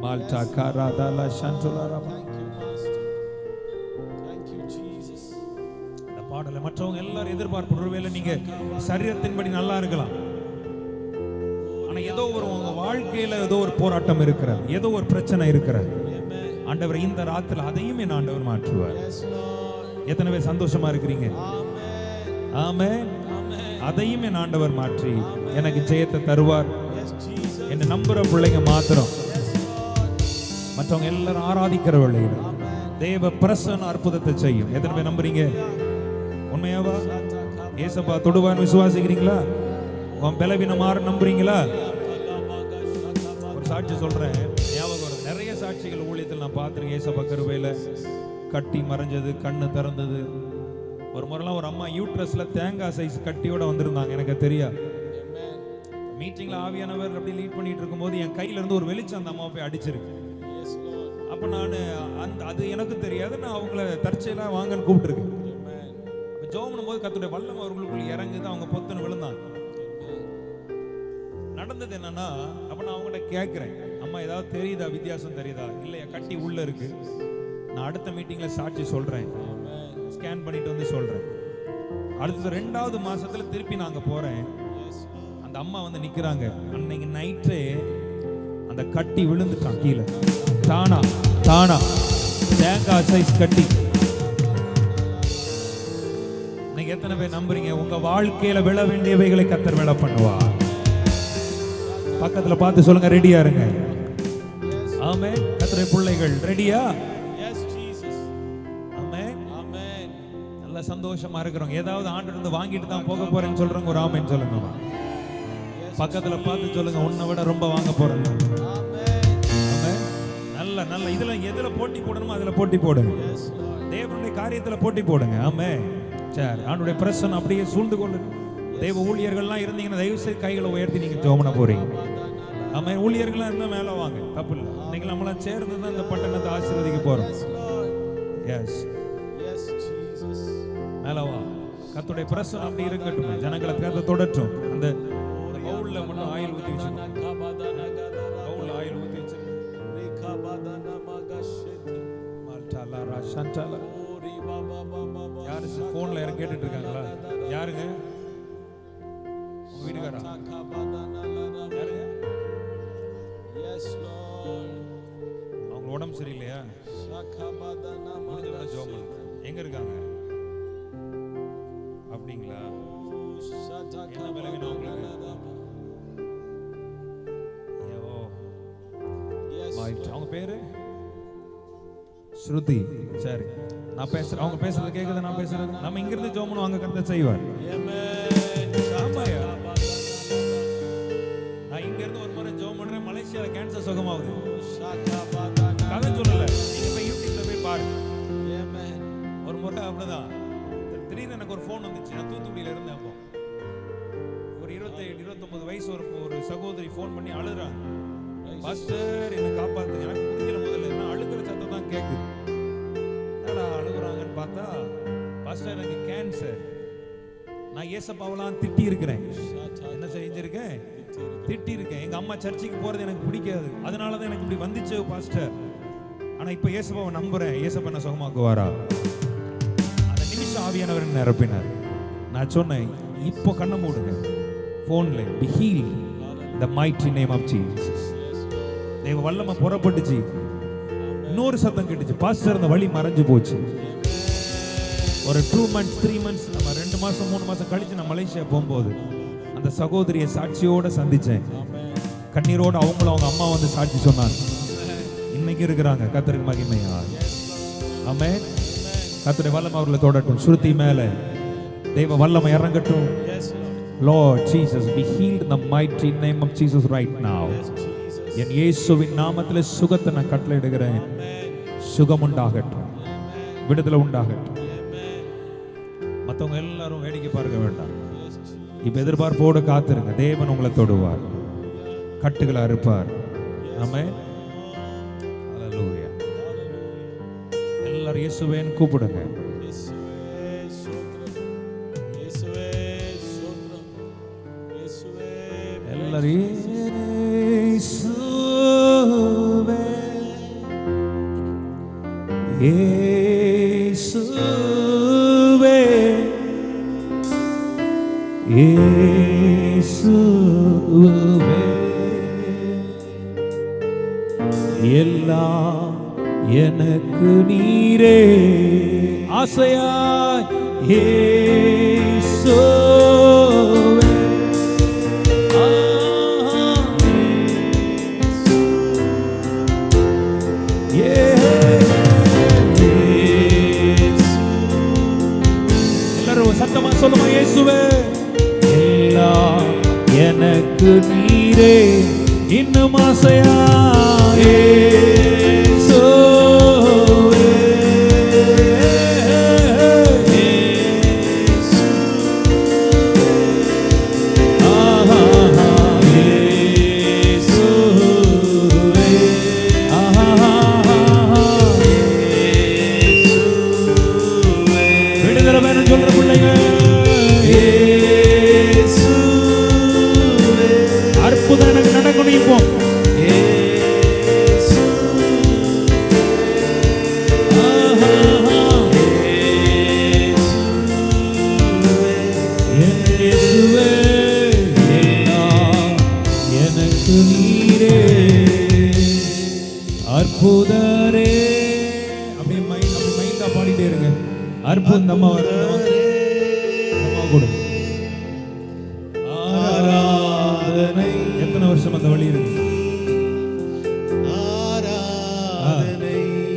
மால்டா காராதாலா ஷான்டோலாரா இந்த பாடலை மற்றவங்க எல்லாரும் எதிர்பார்ப்பு. ஒருவேளை நீங்க சரீரத்தின்படி நல்லா இருக்கலாம், ஆனா ஏதோ ஒரு உங்க வாழ்க்கையில ஏதோ ஒரு போராட்டம் இருக்கிறது, ஏதோ ஒரு பிரச்சனை இருக்கிறது. ஆண்டவர் இந்த ராத்திரில அதையும் என் ஆண்டவர் மாற்றுவார். எத்தனை பேர் சந்தோஷமா இருக்கிறீங்க? ஆமென். அதையும் என் ஆண்டவர் மாற்றி எனக்கு ஜெயத்தை தருவார். என்ன நம்புற பிள்ளைங்க மாத்திரம், மற்றவங்க எல்லாரும் ஆராதிக்கிற பிள்ளைங்க தேவ பிரசன்ன அற்புதத்தை செய்யும். எத்தனை பேர் நம்புறீங்க? உண்மையாவா? ஏசப்பா தொடுவான்னு விசுவாசிக்கிறீங்களா? உன் பலவீனமாறு நம்புறீங்களா? ஒரு சாட்சி சொல்றேன், ஞாபகம் வருது. நிறைய சாட்சிகள் ஊழியத்தில் நான் பார்த்துருக்கேன். ஏசப்பா கிருபையில கட்டி மறைஞ்சது, கண்ணு திறந்தது. ஒரு முறைலாம் ஒரு அம்மா யூட்ரஸ்ல தேங்காய் சைஸ் கட்டியோட வந்திருந்தாங்க. எனக்கு தெரியாது. மீட்டிங்ல ஆவியானவர் அப்படி லீட் பண்ணிட்டு இருக்கும்போது என் கையில இருந்து ஒரு வெளிச்சம் அந்த அம்மாவை போய் அடிச்சிருக்கு. அப்ப நான் அது எனக்கு தெரியாது, நான் அவங்கள தற்செயலா வாங்கன்னு கூப்பிட்டுருக்கேன். ஜெபம் பண்ணும்போது கர்த்தருடைய வல்லம் அவர்களுக்குள்ள இறங்குது. அவங்க பொத்துன்னு விழுந்தாங்க. நடந்தது என்னன்னா, அப்ப நான் அவங்கள்ட்ட கேட்கிறேன், அம்மா ஏதாவது தெரியுதா, வித்தியாசம் தெரியுதா? இல்லையா, கட்டி உள்ள இருக்கு. நான் அடுத்த மீட்டிங்ல சாட்சி சொல்றேன், ஸ்கேன் பண்ணிட்டு வந்து சொல்றேன். அடுத்த 2வது மாசத்துல திருப்பி நாங்க போறேன். அந்த அம்மா வந்து நிக்கிறாங்க. அன்னைக்கு நைட்டே அந்த கட்டி விழுந்துட்டான் கீழே. தானா தானா தேங்காய் சைஸ் கட்டி. நீங்க எத்தனை பேர் நம்புறீங்க உங்க வாழ்க்கையில விழ வேண்டியவைகளை கர்த்தர் விழ பண்ணுவார்? பக்கத்துல பார்த்து சொல்லுங்க, ரெடியா இருங்க. ஆமென். கர்த்தருடைய பிள்ளைகள் ரெடியா? சந்தோஷமா இருக்கிறோம். ஏதாவது ஆண்டவர் இருந்து வாங்கிட்டு தான் போக போறேன்னு சொல்றவங்க ஒரு ஆமென் சொல்லுங்க. பக்கத்துல பார்த்து சொல்லுங்க, உன்னை விட ரொம்ப வாங்க போறேன். நல்ல நல்ல இதுல எதுல போட்டி போடணுமோ அதுல போட்டி போடுங்க. தேவனுடைய காரியத்துல போட்டி போடுங்க. ஆமென். சரி, ஆண்டவருடைய பிரசன்னம் அப்படியே சூழ்ந்து கொள்ளு. தேவ ஊழியர்கள்லாம் இருந்தீங்கன்னா தயவு செய்து கைகளை உயர்த்தி நீங்க ஜெபம் பண்ண போறீங்க. ஆமென். ஊழியர்கள்லாம் இருந்தா மேல வாங்க, தப்பு இல்லை. இன்னைக்கு நம்மளாம் சேர்ந்து தான் இந்த பட்டணத்தை ஆசீர்வதிக்க போறோம். எஸ், மேலவா. கர்த்தருடைய பிரசன்னம் அப்படி இருக்கட்டும். ஜனங்களை தேர்ந்து தொடட்டும். அந்த பவுல்ல மட்டும் ஆயில் ஊத்தி வச்சிருக்கோம். பவுல்ல ஆயில் ஊத்தி வச்சிருக்கோம். யாரு போன்ல யாரும் கேட்டுட்டு இருக்காங்களா? யாருங்க? உங்க வீட்டுக்காரா? யாருங்க? அவங்க உடம்பு சரியில்லையா? முடிஞ்ச விட ஜெபம் பண்ணுங்க. எங்க இருக்காங்க? என்ன பலவீனம் உங்களுக்கு? ஐயோ. அவங்க பேரு ஸ்ருதி. சரி, நான் பேசுறேன், அவங்க பேசுறது கேக்குது, நான் பேசுறது. நம்ம இங்க இருந்து ஜெபம் பண்ணுவோம், அங்க கர்த்தர் செய்வார். ஆமாயா, நான் இங்க இருந்து ஒரு முறை ஜெபம் பண்றேன், மலேசியால கேன்சர் சுகமாகுது. கதை சொல்லல, நீங்க போய் யூடியூப்ல போய் பாருங்க. ஒரு முறை அப்படிதான் திடீர்னு எனக்கு ஒரு ஃபோன் வந்துச்சு. நான் தூத்துக்குடியில இருந்தேன். அப்போ ஒரு 27-29 வயசு ஒரு சகோதரி ஃபோன் பண்ணி அழுறாங்க. பாஸ்டர் என்னை காப்பாத்துங்க. எனக்கு புரியல முதல்ல, என்ன அழுகிற சத்தம் தான் கேட்குது. என்னடா அழுகுறாங்கன்னு பார்த்தா, பாஸ்டர் எனக்கு கேன்சர், நான் ஏசப்பாவெல்லாம் திட்டி இருக்கிறேன். என்ன செஞ்சிருக்கேன்? திட்டி இருக்கேன். எங்க அம்மா சர்ச்சுக்கு போறது எனக்கு பிடிக்காது, அதனாலதான் எனக்கு இப்படி வந்துச்சு பாஸ்டர். ஆனா இப்ப ஏசப்பாவை நம்புறேன், ஏசப்பா என்ன சுகமாக்குவாரா. அந்த நிமிஷம் ஆவியானவர் நிரப்பினார். நான் சொன்னேன், இப்போ கண்ணை மூடுங்க, போன்ல be healed in the mighty name of Jesus. தேவ வல்லமை புறப்பட்டுச்சு. இன்னொரு சத்தம் கேட்டுச்சு, பாஸ்டர் அந்த வலி மறைஞ்சு போச்சு. ஒரு 2 months 3 months, நம்ம 2 மாசம் 3 மாசம் கழிச்சு நான் மலேசியா போகும்போது அந்த சகோதரியை சாட்சியோட சந்திச்சேன். கண்ணீரோட அவங்களும் அவங்க அம்மா வந்து சாட்சி சொன்னாங்க. இன்னைக்கு இருக்கிறாங்க. கர்த்தருக்கு மகிமையா. ஆமென். கர்த்தருடைய வல்லமை அவர்களை தொடரட்டும். ஸ்ருதி மேல தேவ வல்லமை இறங்கட்டும். Lord Jesus, be healed in the mighty name of Jesus right now. என் இயேசுவின் நாமத்திலே சுகத்தை நான் கட்டளையிடுகிறேன். சுகம் உண்டாகட்டும், விடுதலை உண்டாகட்டும். மற்றவங்க எல்லாரும் வேடிக்கை பார்க்க வேண்டாம். இப்ப எதிர்பார்ப்போடு காத்திருங்க. தேவன் உங்களை தொடுவார், கட்டுகளை அறுப்பார். ஆமென். ஹல்லேலூயா. எல்லாரும் இயேசுவேன்னு கூப்பிடுங்க. எல்லாரும் இயேசுவே, இயேசுவே, இயேசுவே, எல்லாம் எனக்கு நீரே ஆசையாய். இயேசுவே, எல்லாரும் சத்தமா சொல்லுமா, இயேசுவே, எல்லாம் எனக்கு நீரே இன்னும் ஆசையா. இயேசுவே, ஆஹா, இயேசுவே, ஆஹா, விடுதலை வேணும் சொல்ற பிள்ளைங்க. அற்புதம் எனக்கு நடக்கணும் இப்போ. எனக்கு நீரே அற்புதரே. அப்படியே மைண்டா பாடிட்டே இருங்க. அற்புதம் அம்மா கூட ஆராதனை. எத்தனை வருஷம் அந்த வழி இருக்கு?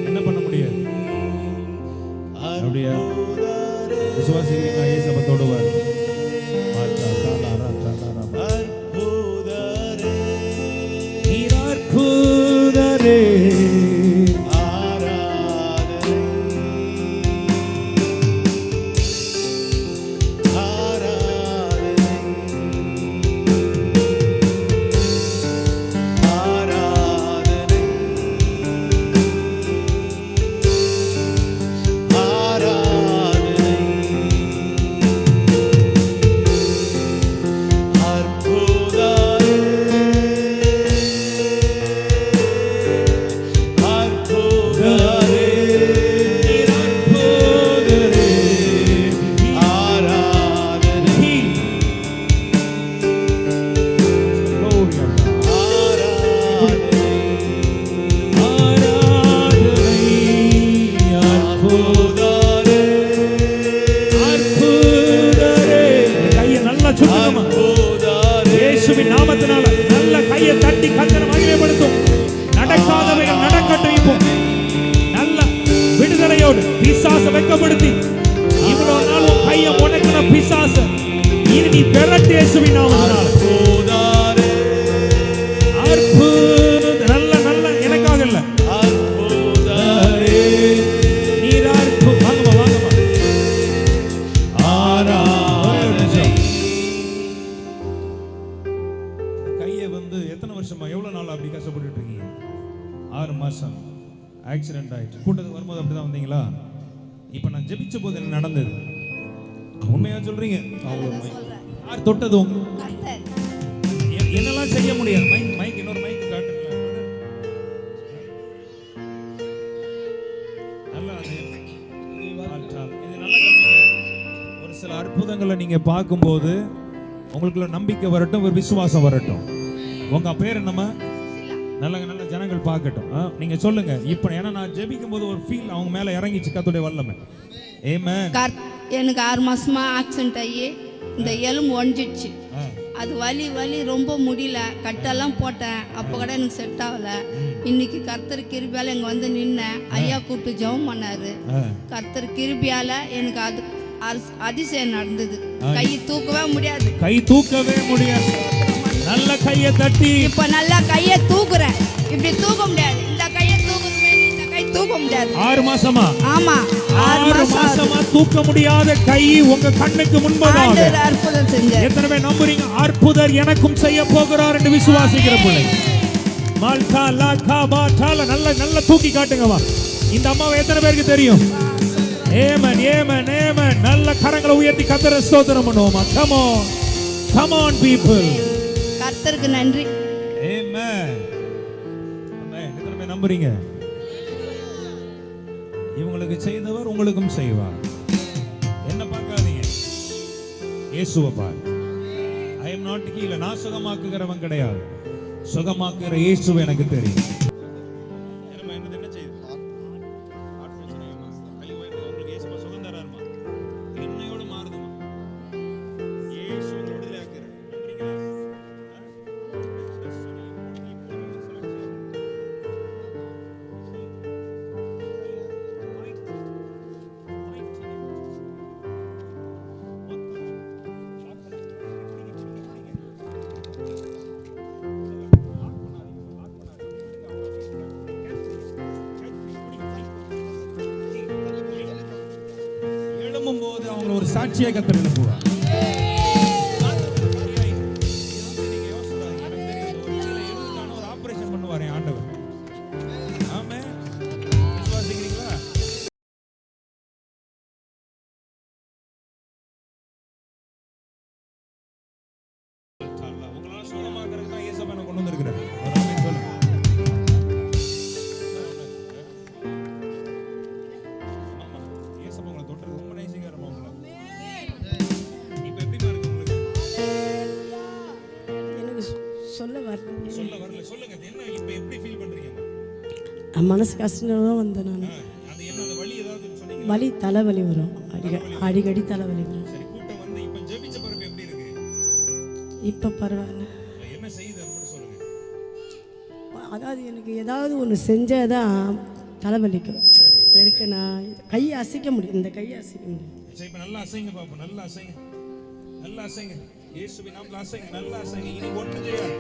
என்ன பண்ண முடியாது. அப்படியா விசுவாசிக்கிறீங்க? ஏசப்பா தொடுவார். நீர் அற்புதரே, ஆராதனை, கர்த்தரை மகிமைப்படுத்தும். நடக்காதவைகள் நடக்கட்டும். இப்போ நல்ல விடுதலையோடு பிசாசை வெட்கப்படுத்தி இவ்வளவு நாள் உன் கையை முடக்கின பிசாசை இனி நீ பெறட்டு இயேசுவின் நாமத்தினால. நல்ல நல்ல எனக்காக இல்ல, நீர் வாங்கம்மா வாங்கம்மா. கையை வந்து எத்தனை வருஷமா எவ்வளவு நாள் அப்படி கஷ்டப்பட்டு இருக்கீங்க? 6 மாசம். ஆக்சிடென்ட் ஆயிடுச்சு. கூட்டத்துக்கு வரும்போது அப்படிதான் வந்தீங்களா? இப்ப நான் ஜெபிச்ச போது என்ன நடந்தது? உண்மையா சொல்றீங்க? யார் தொட்டது? என்னெல்லாம் செய்ய முடியாது. மைக் இன்னொரு மைக் காட்டுங்க. நல்லா இது நல்லா கவனிங்க. ஒரு சில அற்புதங்களை நீங்க பார்க்கும்போது உங்களுக்குள்ள நம்பிக்கை வரட்டும், ஒரு விசுவாசம் வரட்டும். உங்க பேர் என்னம்மா? நல்ல நல்ல ஜனங்கள் பார்க்கட்டும். நீங்க சொல்லுங்க இப்ப. ஏன்னா நான் ஜெபிக்கும் போது ஒரு ஃபீல் அவங்க மேல இறங்கிச்சு கர்த்தருடைய வல்லமை. ஆமென். எனக்கு 6 மாசமா ஆக்சிடென்ட் ஆகி இந்த எலும்பு ஒஞ்சிடுச்சு. அது வலி ரொம்ப முடியல. கட்டெல்லாம் போட்டேன். அப்போ கூட எனக்கு செட் ஆகல. இன்னைக்கு கர்த்தர் கிருபியால இங்க வந்து நின்னேன். ஐயா கூப்பிட்டு ஜெபம் பண்ணாரு. கர்த்தர் கிருபியால எனக்கு அது அதிசயம் நடந்தது. கை தூக்கவே முடியாது. கை தூக்கவே முடியாது. நல்ல கையை தட்டி. இப்ப நல்லா கையை தூக்குறேன். இப்படி தூக்க முடியாது. இந்த கையை தூக்குறேன். இந்த கை தூக்க முடியாது. 6 மாசமா? ஆமா, 6 மாசமா தூக்க முடியாத கை உங்க கண்ணுக்கு முன்பாக ஆண்டவர் அற்புதம் செஞ்சார். எத்தனை பேர் நம்புறீங்க? அற்புதர் எனக்கும் செய்ய போகிறார் என்று விசுவாசிக்கிற பிள்ளை. மால்கா லாகா பாட்டால நல்ல நல்ல தூக்கி காட்டுங்க வா. இந்த அம்மாவை எத்தனை பேருக்கு தெரியும்? ஆமென் ஆமென் ஆமென். நல்ல கரங்களை உயர்த்தி கர்த்தரை ஸ்தோத்திரம் பண்ணுவோமா? Come on people. கர்த்தருக்கு நன்றி. ஆமென். எத்தனை பேர் நம்புறீங்க? இவங்களுக்கு செய்தவர் உங்களுக்கும் செய்வார். என்ன பார்க்காதீங்க, இயேசுவை பார். I am not healer. நான் சுகமாக்குகிறவன் கிடையாது. சுகமாக்குகிற இயேசு எனக்கு தெரியும். போது அவங்க ஒரு சாட்சியை கர்த்தர் எழுப்புவார். ஒரு ஆபரேஷன் பண்ணுவார் ஆண்டவர். ஆமென். விசுவாசிக்கிறீங்களா? உங்களால சுகமாக்குறதுக்கு தான் இயேசுவை கொண்டு வந்திருக்கிறார். ஆமென் சொல்லுங்க. மனசு கஷ்டம் தான் வந்தேன் நான். வலி தலைவலி வரும். அடிக்கடி தலைவலி வரும். இப்போ பரவாயில்ல. அதாவது எனக்கு ஏதாவது ஒன்று செஞ்சால் தான் தலைவலிக்கும். பெருக்கு நான் கையை அசைக்க முடியும். இந்த கையை அசைக்க முடியும். நல்லா அசைங்க பாப்போம். நல்லா அசைங்க. நல்லா அசைங்க. இயேசுவின் நாமத்தில் அசைங்க. நல்லா அசைங்க. இனி ஒன்று செய்யாது.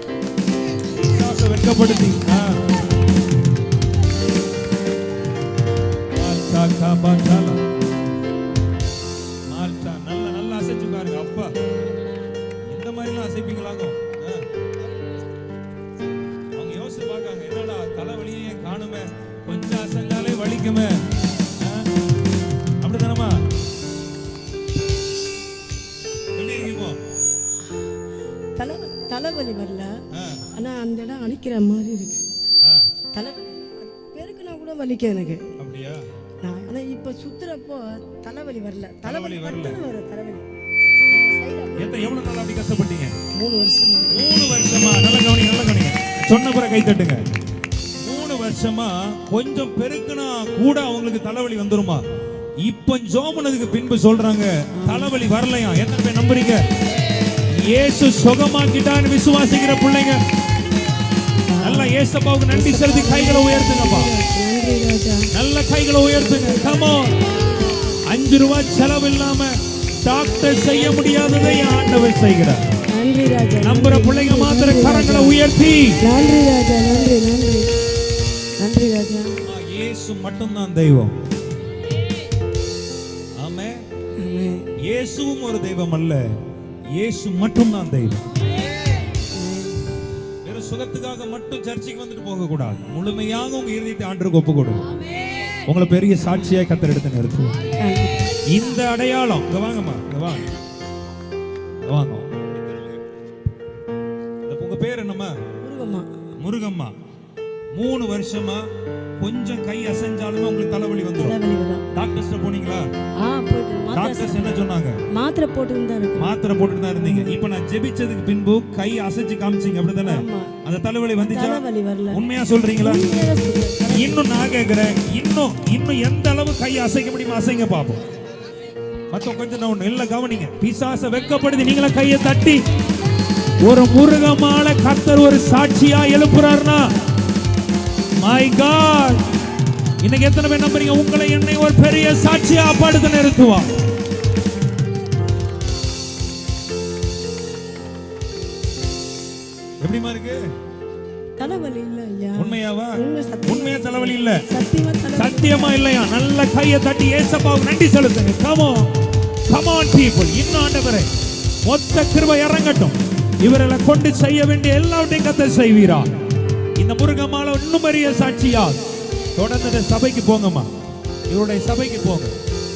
விசுவாசம் வெட்கப்படுத்தி நல்ல நல்லா அசைச்சு பாருங்க. அப்பா இந்த மாதிரிலாம் அசைப்பீங்களாங்க? அவங்க யோசிச்சு பார்க்காங்க, என்னடா தலைவலியே காணுமே, கொஞ்சம் அசைஞ்சாலே வலிக்குமே. அப்படித்தானமா? எப்படி இருக்கீங்க? தலைவலி வரல, ஆனா அந்த இடம் அழிக்கிற மாதிரி இருக்கு. பெருக்குனா கூட வலிக்கும் எனக்கு. அப்படியா? ஆனா இப்ப சுத்துறப்போ தலைவலி வரல. தலைவலி வரல. தலைவலி. எவ்வளவு நாள் அப்படி கஷ்டப்பட்டீங்க? 3 வருஷம். 3 வருஷமா? நல்ல கவனிங்க, நல்ல கவனிங்க. சொன்ன பிறகு கை தட்டுங்க. 3 வருஷமா கொஞ்சம் பெருக்குனா கூட அவங்களுக்கு தலைவலி வந்துருமா? இப்ப ஜோமனதுக்கு பின்பு சொல்றாங்க தலைவலி வரலையா? எத்தனை பேர் நம்புறீங்க? இயேசு சுகமாக்கிட்டான்னு விசுவாசிக்கிற பிள்ளைங்க நல்லா ஏசப்பாவுக்கு நன்றி செலுத்தி கைகளை உயர்த்துங்கப்பா. நன்றி ராஜா. நல்ல கைகளை உயர்த்துங்க. Come on. 5 ரூபாய் செலவு இல்லாம டாக்டர் செய்ய முடியாததை ஆண்டவர் செய்கிறார். நன்றி ராஜா. நம்புற பிள்ளைங்க மாத்திர கரங்களை உயர்த்தி நன்றி ராஜா. நன்றி நன்றி நன்றி ராஜா. இயேசு மட்டும்தான் தெய்வம். ஆமென். ஆமென். இயேசுவும் ஒரு தெய்வம் அல்ல, இயேசு மட்டும்தான் தெய்வம். வெறும் சுகத்துக்காக மட்டும் சர்ச்சுக்கு வந்துட்டு போக கூடாது. முழுமையாக உங்க இருதயத்தை ஆண்டவருக்கு ஒப்பு கொடுங்க. உங்களை பெரிய சாட்சியாய் கர்த்தர் எடுத்து நிறுத்துவார். இந்த அடையாளம் இங்க வாங்கம்மா, இங்க வாங்க, இங்க வாங்க. உங்க பேர் என்னம்மா? முருகம்மா. முருகம்மா. 3 வருஷமா கொஞ்சம் கை அசைஞ்சாலுமே உங்களுக்கு தலைவலி வந்துடும். தலைவலி வரும். டாக்டர்ஸ்ட போனீங்களா? போயிட்டு டாக்டர்ஸ் என்ன சொன்னாங்க? மாத்திரை போட்டுட்டு தான் இருக்கு. மாத்திரை போட்டுட்டு தான் இருந்தீங்க. இப்போ நான் ஜெபிச்சதுக்கு பின்பு கை அசைச்சு காமிச்சீங்க, அப்படிதானே? அந்த தலைவலி வந்துச்சா? தலைவலி வரல. உண்மையா சொல்றீங்களா? இன்னும் நான் கேக்குறேன், இன்னும் எந்த அளவு கை அசைக்க முடியுமா? அசைங்க பாப்போம். மத்த கொஞ்சம் நான் இல்ல கவனிங்க. பிசாசை வெட்கப்படுத்தி நீங்களா கையை தட்டி ஒரு முருகமால கர்த்தர் ஒரு சாட்சியா எழுப்புறாருன்னா, மை காட், இன்னைக்கு எத்தனை பேர் நம்புறீங்க உங்களை என்னை ஒரு பெரிய சாட்சியா படுத்து நிறுத்துவா? எப்படிமா இருக்கு? தலைவலி இல்ல ஐயா. உண்மையாவா? சத்தியமா. உண்மையா தலைவலி இல்ல? சத்தியமா தலைவலி. சத்தியமா இல்லையா? நல்ல கையை தட்டி ஏசப்பாவுக்கு நன்றி செலுத்துங்க. Come on people. இன்னும் ஆண்டவரே மொத்த கிருபை இறங்கட்டும். இவர்களை கொண்டு செய்ய வேண்டிய எல்லாவற்றையும் கர்த்தர் செய்வீரா? இந்த முருகமால இன்னும் பெரிய சாட்சியா தொடர்ந்து சபைக்கு போங்கம்மா. இவருடைய சபைக்கு போங்க.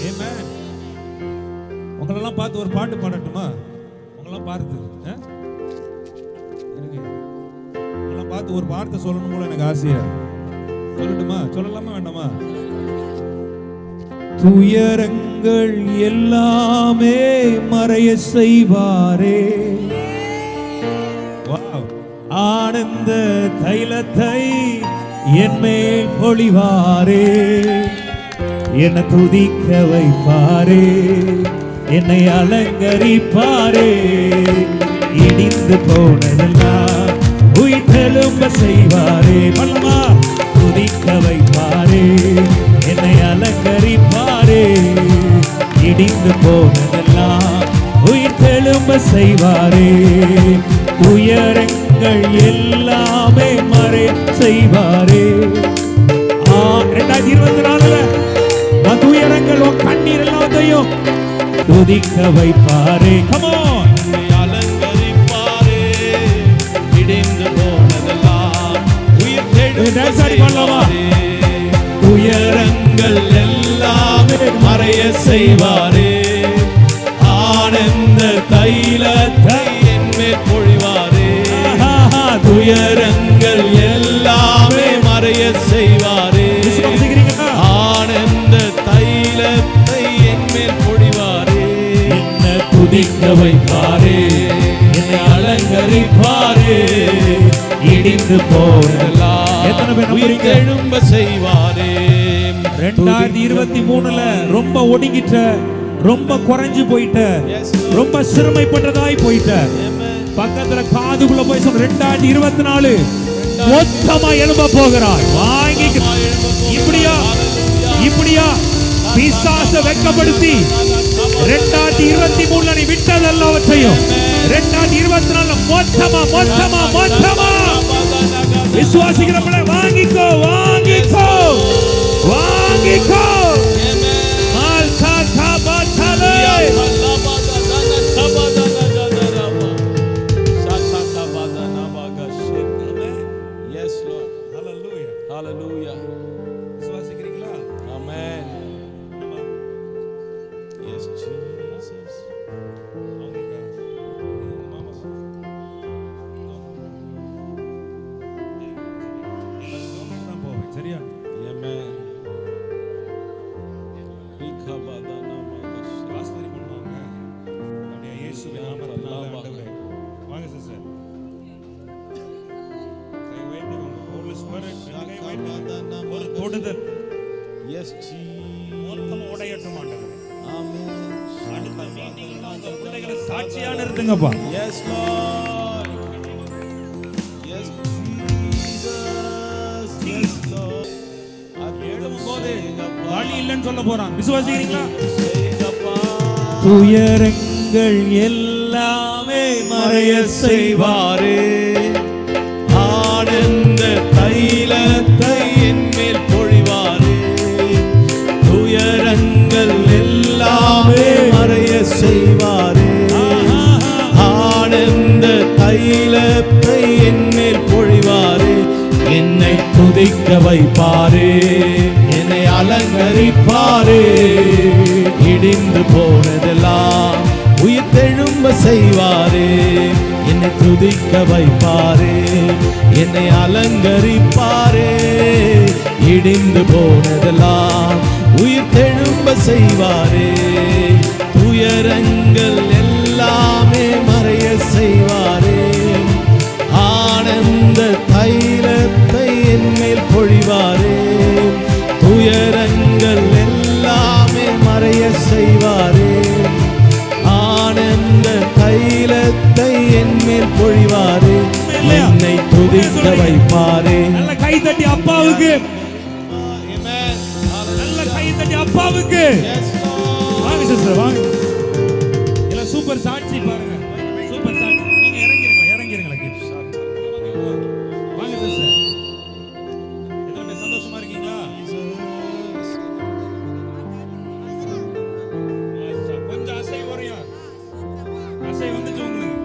ஆமென். உங்களெல்லாம் பார்த்து ஒரு பாட்டு பாடட்டுமா? உங்களெல்லாம் பார்த்து உங்களெல்லாம் பார்த்து ஒரு வார்த்தை சொல்லணும் போல எனக்கு ஆசையா. சொல்லட்டுமா? சொல்லலாமா வேண்டாமா? துயரங்கள் எல்லாமே மறைய செய்வாரே, ஆனந்த தைலத்தை என்மேல் பொழிவாரே, என்னை துதிக்க வைப்பாரே, என்னை அலங்கரிப்பாரே, இடிந்து போனதெல்லாம் உயிர்த்தெழும்ப செய்வாரே. பண்ணமா? துதிக்க வைப்பாரே, என்னை அலங்கரிப்பாரே, இடிந்து போனதெல்லாம் உயிர்த்தெழும்ப செய்வாரே, உயரங்கள் எல்லாமே மறை செய்வாரே. 2024 அந்த உயரங்கள் கண்ணீர் எல்லாத்தையும் துதிக்க வைப்பாரே. Come on. அலங்கரிப்பாரே, இடிந்து போனதெல்லாம் உயிர்த்தெழும்பே. உயரங்கள் எல்லாமே மறைய செய்வாரே, ஆனந்த தைலத்தை என்மேல் பொழிவாரே, உயரங்கள் எல்லாமே மறைய செய்வாரே, ஆனந்த தைலத்தை என்மேல் பொழிவாரே, என்னை துதிக்க வைப்பாரே, என்னை அலங்கரிப்பாரே, இடிந்து போனதெல்லாம் உயிர்த்தெழும்ப செய்வாரே. 2023 ரொம்ப ஒடுங்கிட்ட, ரொம்ப குறைஞ்சு போயிட்ட, ரொம்ப சிறுமைப்பட்டதாய் போயிட்ட, பக்கத்துல காதுக்குள்ள போய் சொன்ன 2024 மொத்தமா எழும்ப போகிறாய். வாங்கிக்க. இப்படியா பிசாச வெட்கப்படுத்தி 2023 நீ விட்டது எல்லாவற்றையும் 2024 மொத்தமா விசுவாசிக்கிறவங்கள வாங்கிக்கோ. Yes Lord. Hallelujah. விசுவாசிக்கிறீங்களா? Amen. Yes Jesus. சரியா? Amen. ஆஸ்திரி பண்ணுவாங்க. அப்படியே இயேசுவின் நாமத்தினால ஆண்டவரே. வாங்க சிஸ்டர். கை வைத்துக்கோங்க. Holy Spirit கை வைத்துக்கோங்க. ஒரு தொடுதல். Yes Jesus. மொத்தம் உடையட்டும் ஆண்டவரே. Amen. அடுத்த மீட்டிங்ல உங்க பிள்ளைகளை சாட்சியா நிறுத்துங்கப்பா. Yes Lord. Yes Jesus. கிடையாது, வழி இல்லைன்னு சொல்ல போறான். விசுவாசிக்கிறீங்களா? துயரங்கள் எல்லாமே மறைய செய்வாரே, ஆனந்த தைலத்தை என் மேல் பொழிவாரே. துயரங்கள் எல்லாமே மறைய செய்வாரே, ஆனந்த தைலத்தை என் மேல் பொழிவாரே. என்னை துதிக்க வைப்பாரே, என்னை அலங்கரிப்பாரே. இடிந்து போனதெல்லாம் உயிர் தெழும்ப செய்வாரே, என்னை துதிக்க வைப்பாரே, என்னை அலங்கரிப்பாரே. இடிந்து போனதெல்லாம் உயிர் தெழும்ப செய்வாரே. துயரங்கள் எல்லாமே மறைய செய்வாரே, ஆனந்த தைலத்தை என் மேல் பொழிவாரே. துயரங்கள் எல்லாமே மறைய செய்வாரே, ஆனந்த தைலத்தை என் மேல் பொழிவாரே. என்னை துதிக்க வைப்பாரே. நல்ல கை தட்டி அப்பாவுக்கு, நல்ல கை தட்டி அப்பாவுக்கு. வாங்க சிஸ்டர், வாங்க. இல்ல சூப்பர் சாட்சி பாருங்க, சூப்பர் சாட்சி. நீங்க இறங்கிருங்களா, இறங்கிருங்களா. வாங்க சிஸ்டர், எத்தனை சந்தோஷமா இருக்கீங்களா? கொஞ்சம் அசை வரையா, அசை வந்துச்சு உங்களுக்கு.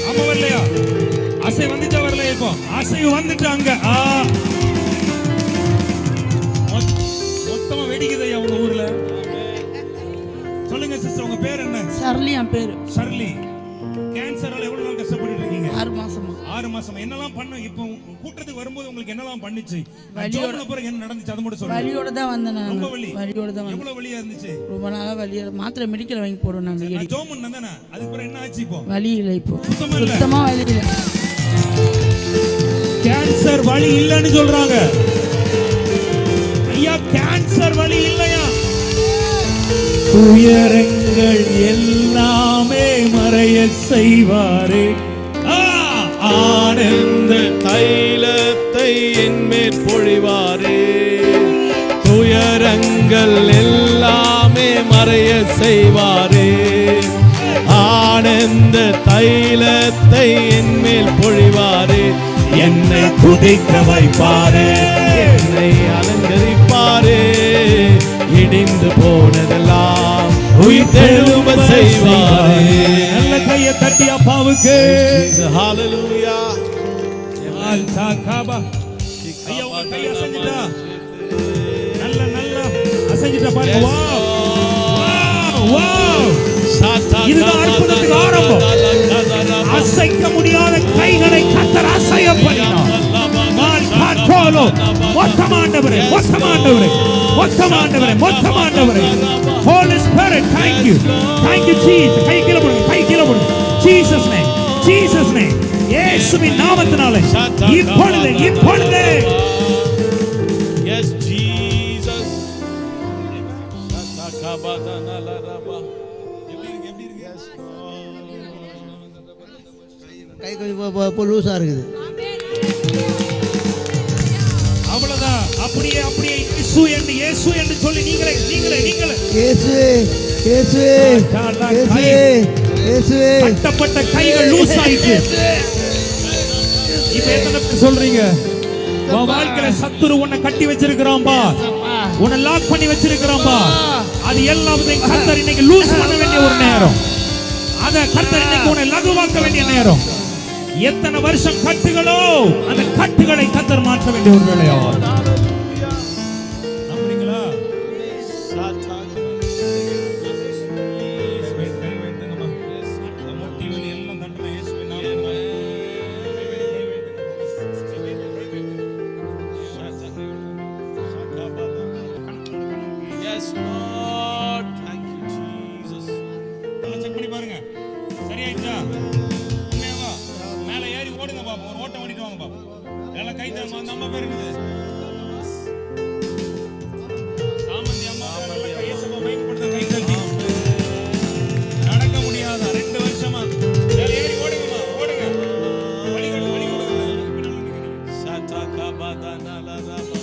ஆமா வரலையா? அசை வந்துச்சா வரலையா? இப்போ அசை வந்துட்டு அங்க மொத்தமா வெடிக்குதையா உங்க ஊர்ல. சொல்லுங்க சிஸ்டர், உங்க பேர் என்ன? சர்லி. என் பேரு ஷர்லி. கேன்சரால எவ்வளவு நாள் கஷ்டப்பட்டு இருக்கீங்க? 6 மாசமா. 6 மாசமா. என்னெல்லாம் பண்ண? இப்போ கூட்டத்துக்கு வரும்போது உங்களுக்கு என்னெல்லாம் பண்ணுச்சு? வலியோட பிறகு என்ன நடந்துச்சு அது மட்டும் சொல்லுங்க. வலியோட தான் வந்தேன் நான். ரொம்ப வலி. வலியோட தான் வந்தேன். எவ்வளவு வலியா இருந்துச்சு? ரொம்ப நாளா வலியோட மாத்திரை மெடிக்கல் வாங்கி போடுவேன் நான் டெய்லி. ஜோம் பண்ணதானே, அதுக்கு பிறகு என்ன ஆச்சு? இப்போ வலி இல்லை, இப்போ சுத்தமா இல்ல. சுத்தமா வலி இல்லை. கேன்சர் வலி இல்லைன்னு சொல்றாங்க. ஐயா கேன்சர் வலி இல்லையா? துயரங்கள் எல்லாமே மறைய செய்வாரே, ஆனந்த தைலத்தை என் மேல் பொழிவாரே. துயரங்கள் எல்லாமே மறைய செய்வாரே, ஆனந்த தைலத்தை என் மேல் பொழிவாரே. என்னை துதிக்க வைப்பாரே, என்னை அலங்கரிப்பாரே. இடிந்து போனதெல்லாம் உயிர் தெழும்ப செய்வாரே. நல்ல கையை தட்டி அப்பாவுக்கு. ஹalleluya. ஐயா உங்க கை அசைஞ்சிட்டா, நல்ல நல்ல அசைஞ்சிட்டா பாருங்க. வாவ் வாவ், இதுதான் அற்புதத்துக்கு ஆரம்பம். அசைக்க முடியாத கைகளை கர்த்தர் அசைய பண்ணினார். மொத்தமாண்டவரே, மொத்தமாண்டவரே, மொத்தமாண்டவரே, மொத்தமாண்டவரே. Holy Spirit, thank you, thank you Jesus. கை கீழ போடுங்க, கை கீழ போடுங்க. Jesus name, Jesus name. இயேசுவின் நாமத்தினாலே இப்பொழுது, இப்பொழுது. Yes Jesus. கை கொஞ்சம் லூஸா இருக்குது. அவ்வளவுதான். அப்படியே அப்படியே இயேசு என்று, இயேசு என்று சொல்லி நீங்களே நீங்களே நீங்களே இயேசுவே, இயேசுவே, இயேசுவே, இயேசுவே. கட்டப்பட்ட கைகள் லூஸ் ஆயிட்டு. இப்ப எத்தனை பேர் சொல்றீங்க? உன் வாழ்க்கையில சத்துரு உன்னை கட்டி வச்சிருக்கிறான்பா, உன்னை லாக் பண்ணி வச்சிருக்கிறான்பா. அது எல்லாத்தையும் கர்த்தர் இன்னைக்கு லூஸ் பண்ண வேண்டிய ஒரு நேரம். அத கர்த்தர் இன்னைக்கு உன்னை லகுவாக்க வேண்டிய நேரம். எத்தனை வருஷம் கட்டுகளோ அந்த கட்டுகளை கர்த்தர் மாற்ற வேண்டிய ஒரு வேலையாகும். நம்புறீங்களா? Yes Lord. Thank you Jesus. Check பண்ணி பாருங்க, சரியாயிட்டா? உண்மையாவா? மேல ஏறி ஓடுங்க பாப்போம், ஒரு ஓட்டம் ஓடிட்டு வாங்க பாப்போம். எல்லாம் கை தரமா அந்த அம்மா பேர் இருக்குது. சாமந்தி அம்மா நல்ல கையசமா மைக்கப்படுத்த கை தட்டி. நடக்க முடியாத 2 வருஷமா மேல ஏறி ஓடுங்கம்மா, ஓடுங்க. வழி கொடுங்க. Satakabadanalaraba.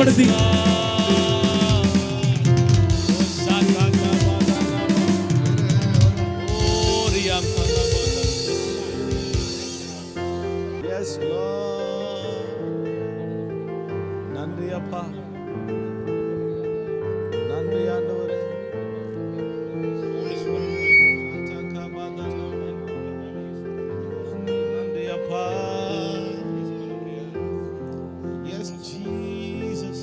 பயன்படுத்தி Yes, Lord. நன்றி அப்பா, நன்றி ஆண்டவரே. நன்றி அப்பா. Yes, Jesus.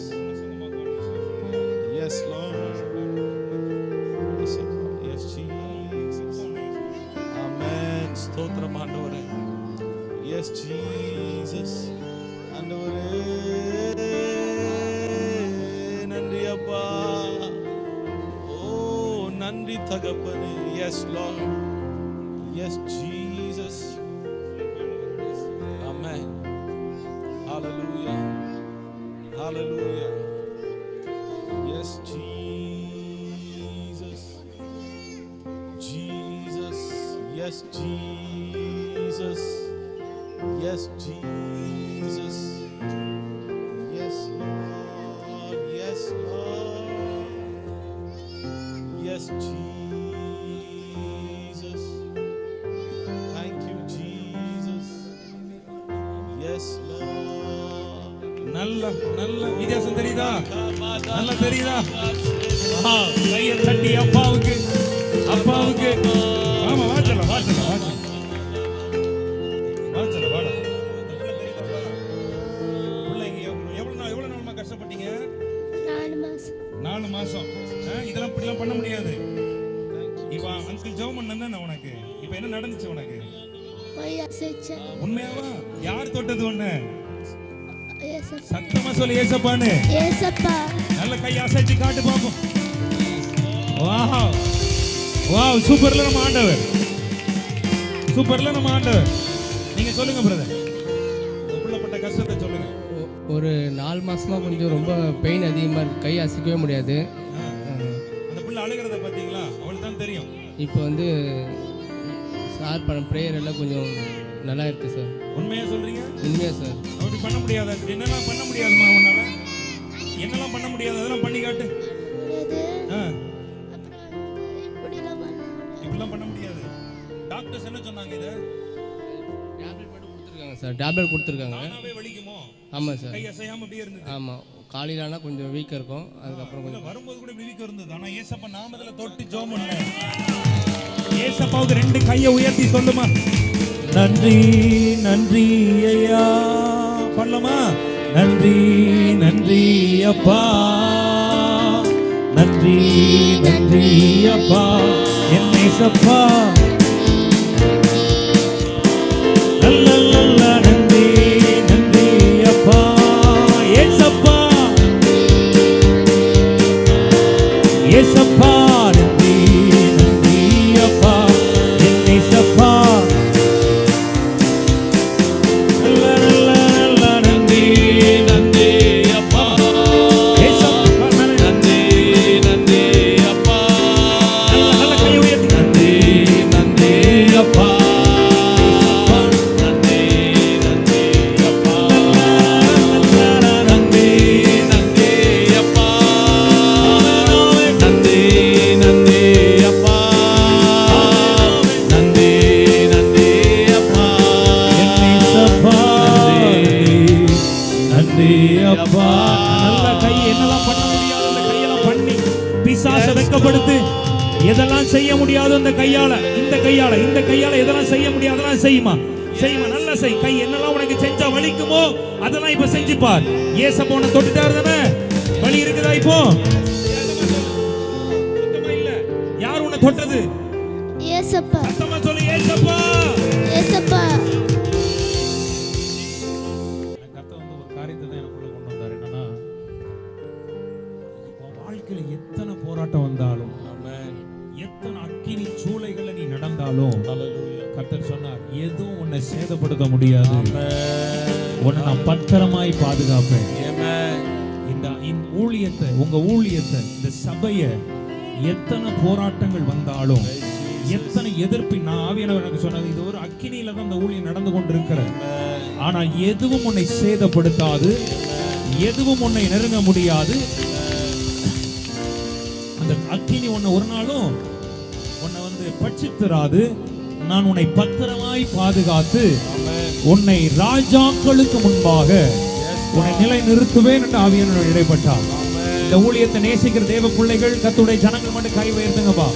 Yes, Lord. Yes, Jesus. Amen. ஸ்தோத்திரம் ஆண்டவரே. Yes, Jesus. ஆண்டவரே நன்றி அப்பா. ஓ நன்றி தகப்பனே. Yes, Lord. Yes, Jesus. Amen. Hallelujah. Hallelujah. Yes, Jesus. Jesus. Yes, Jesus. Yes, Jesus. Yes, Lord. Yes, Lord. Yes, Jesus. Thank you, Jesus. Yes, Lord. நல்ல நல்ல வித்தியாசம் தெரியுதா? நல்ல தெரியுதா? கையை தட்டி அப்பாவுக்கு அப்பாவுக்கு ஆமா வாச்சல வாச்சல வாச்சல வாச்சல வாடா. பிள்ளைங்க எவ்வளவு நாளமா கஷ்டப்பட்டீங்க? 4 மாசம். இதெல்லாம் இப்படிலாம் பண்ண முடியாது. இப்ப அங்கிள் ஜெபம் பண்ணா உனக்கு இப்ப என்ன நடந்துச்சு உனக்கு? உண்மையாவா? யார் தொட்டது உன்னை? சத்தமா சொல்லி ஏசப்பான்னு. ஏசப்பா. நல்ல கை அசைச்சு காட்டு பாப்போம். வாவ் வாவ், சூப்பர்ல நம்ம ஆண்டவர், சூப்பர்ல நம்ம ஆண்டவர். நீங்க சொல்லுங்க பிரதர், உள்ளப்பட்ட கஷ்டத்தை சொல்லுங்க. ஒரு 4 மாசமா கொஞ்சம் ரொம்ப பெயின் அதிகமாக இருக்கு, கை அசைக்கவே முடியாது. அந்த பிள்ளை அழுகிறத பார்த்தீங்களா? அவளுக்கு தான் தெரியும். இப்போ வந்து சார் பண்ண ப்ரேயர் எல்லாம் கொஞ்சம் நல்லா இருக்கு சார். உண்மையா சொல்றீங்க? உண்மையா சார். அப்படி பண்ண முடியாதா? என்னெல்லாம் பண்ண முடியாதுமா உன்னால? என்னெல்லாம் பண்ண முடியாது? அதெல்லாம் பண்ணி காட்டு. இப்படிலாம் பண்ண முடியாது. டாக்டர்ஸ் என்ன சொன்னாங்க? இதை டேப்லெட் மட்டும் கொடுத்துருக்காங்க சார். டேப்லெட் கொடுத்துருக்காங்க. தானாவே வலிக்குமோ? ஆமாம் சார். கை அசையாம அப்படியே இருந்தது. ஆமாம், காலையிலானா கொஞ்சம் வீக்காக இருக்கும், அதுக்கப்புறம் கொஞ்சம் வரும்போது கூட வீக்கம் இருந்தது. ஆனா ஏசப்பா நாமத்துல தொட்டு ஜெபம் பண்ண. ஏசப்பாவுக்கு 2 கையை உயர்த்தி சொல்லுமா, நன்றி நன்றி ஐயா. பண்ணலாமா? நன்றி நன்றி அப்பா, நன்றி நன்றி அப்பா, என் ஏசப்பா. நல்ல நல்ல நன்றி நன்றி அப்பா, ஏசப்பா ஏசப்பா. நன்றி நன்றி அப்பா, என் ஏசப்பா. நல்ல நல்ல நல்ல நன்றி நன்றி அப்பா, ஏசப்பா. நன்றி நன்றி அப்பா. நல்ல நல்ல கை உயர்த்தி நன்றி நன்றி அப்பா, நன்றி நன்றி அப்பா. நன்றி நன்றி அப்பா, நன்றி நன்றி அப்பா, நன்றி நன்றி அப்பா, நன்றி அப்பா. நல்ல கை என்னெல்லாம் பண்ண முடியாது அந்த கையெல்லாம் பண்ணி பிசாசை வெட்கப்படுத்து. எதெல்லாம் செய்ய முடியாது அந்த கையால, இந்த கையால, இந்த கையால எதெல்லாம் செய்ய முடியாது அதெல்லாம் செய்யுமா, செய்யுமா. நல்லா செய். கை என்னெல்லாம் உனக்கு செஞ்சா வலிக்குமோ அதெல்லாம் இப்ப செஞ்சு பார். ஏசப்பா உன்னை தொட்டுட்டாரு தானே? வலி இருக்குதா இப்போ? சுத்தமா இல்ல. யார் உன்னை தொட்டது? ஏசப்பா. சத்தமா சொல்லு, ஏசப்பா. ஏசப்பா. கர்த்தர் வந்து ஒரு காரியத்தை தான் எனக்குள்ள கொண்டு வந்தார். என்னன்னா, உன் வாழ்க்கையில எத்தனை போராட்டம் வந்தாலும், எத்தனை அக்கினி சூளைகளை நீ நடந்தாலும், கர்த்தர் சொன்னார், எதுவும் உன்னை சேதப்படுத்த முடியாது. உன்னை நான் பத்திரமாய் பாதுகாப்பேன். இந்த ஊழியத்தை, உங்க ஊழியத்தை, இந்த சபையை எத்தனை போராட்டங்கள் வந்தாலும், எத்தனை எதிர்ப்பு, நான் ஆவியானவர் எனக்கு சொன்னது, இது ஒரு அக்கினியில தான் இந்த ஊழியம் நடந்து கொண்டிருக்கிறது. ஆனா எதுவும் உன்னை சேதப்படுத்தாது. எதுவும் உன்னை நெருங்க முடியாது. அந்த அக்கினி உன்னை ஒரு நாளும் உன்னை பட்சித்திராது. நான் உன்னை பத்திரமாய் பாதுகாத்து உன்னை ராஜாக்களுக்கு முன்பாக உன்னை நிலை நிறுத்துவேன் என்று ஆவியானவர் இடைப்பட்டார். இந்த ஊழியத்தை நேசிக்கிற தேவ பிள்ளைகள், கர்த்தருடைய ஜனங்கள் மட்டும் கை உயர்த்துங்கப்பா.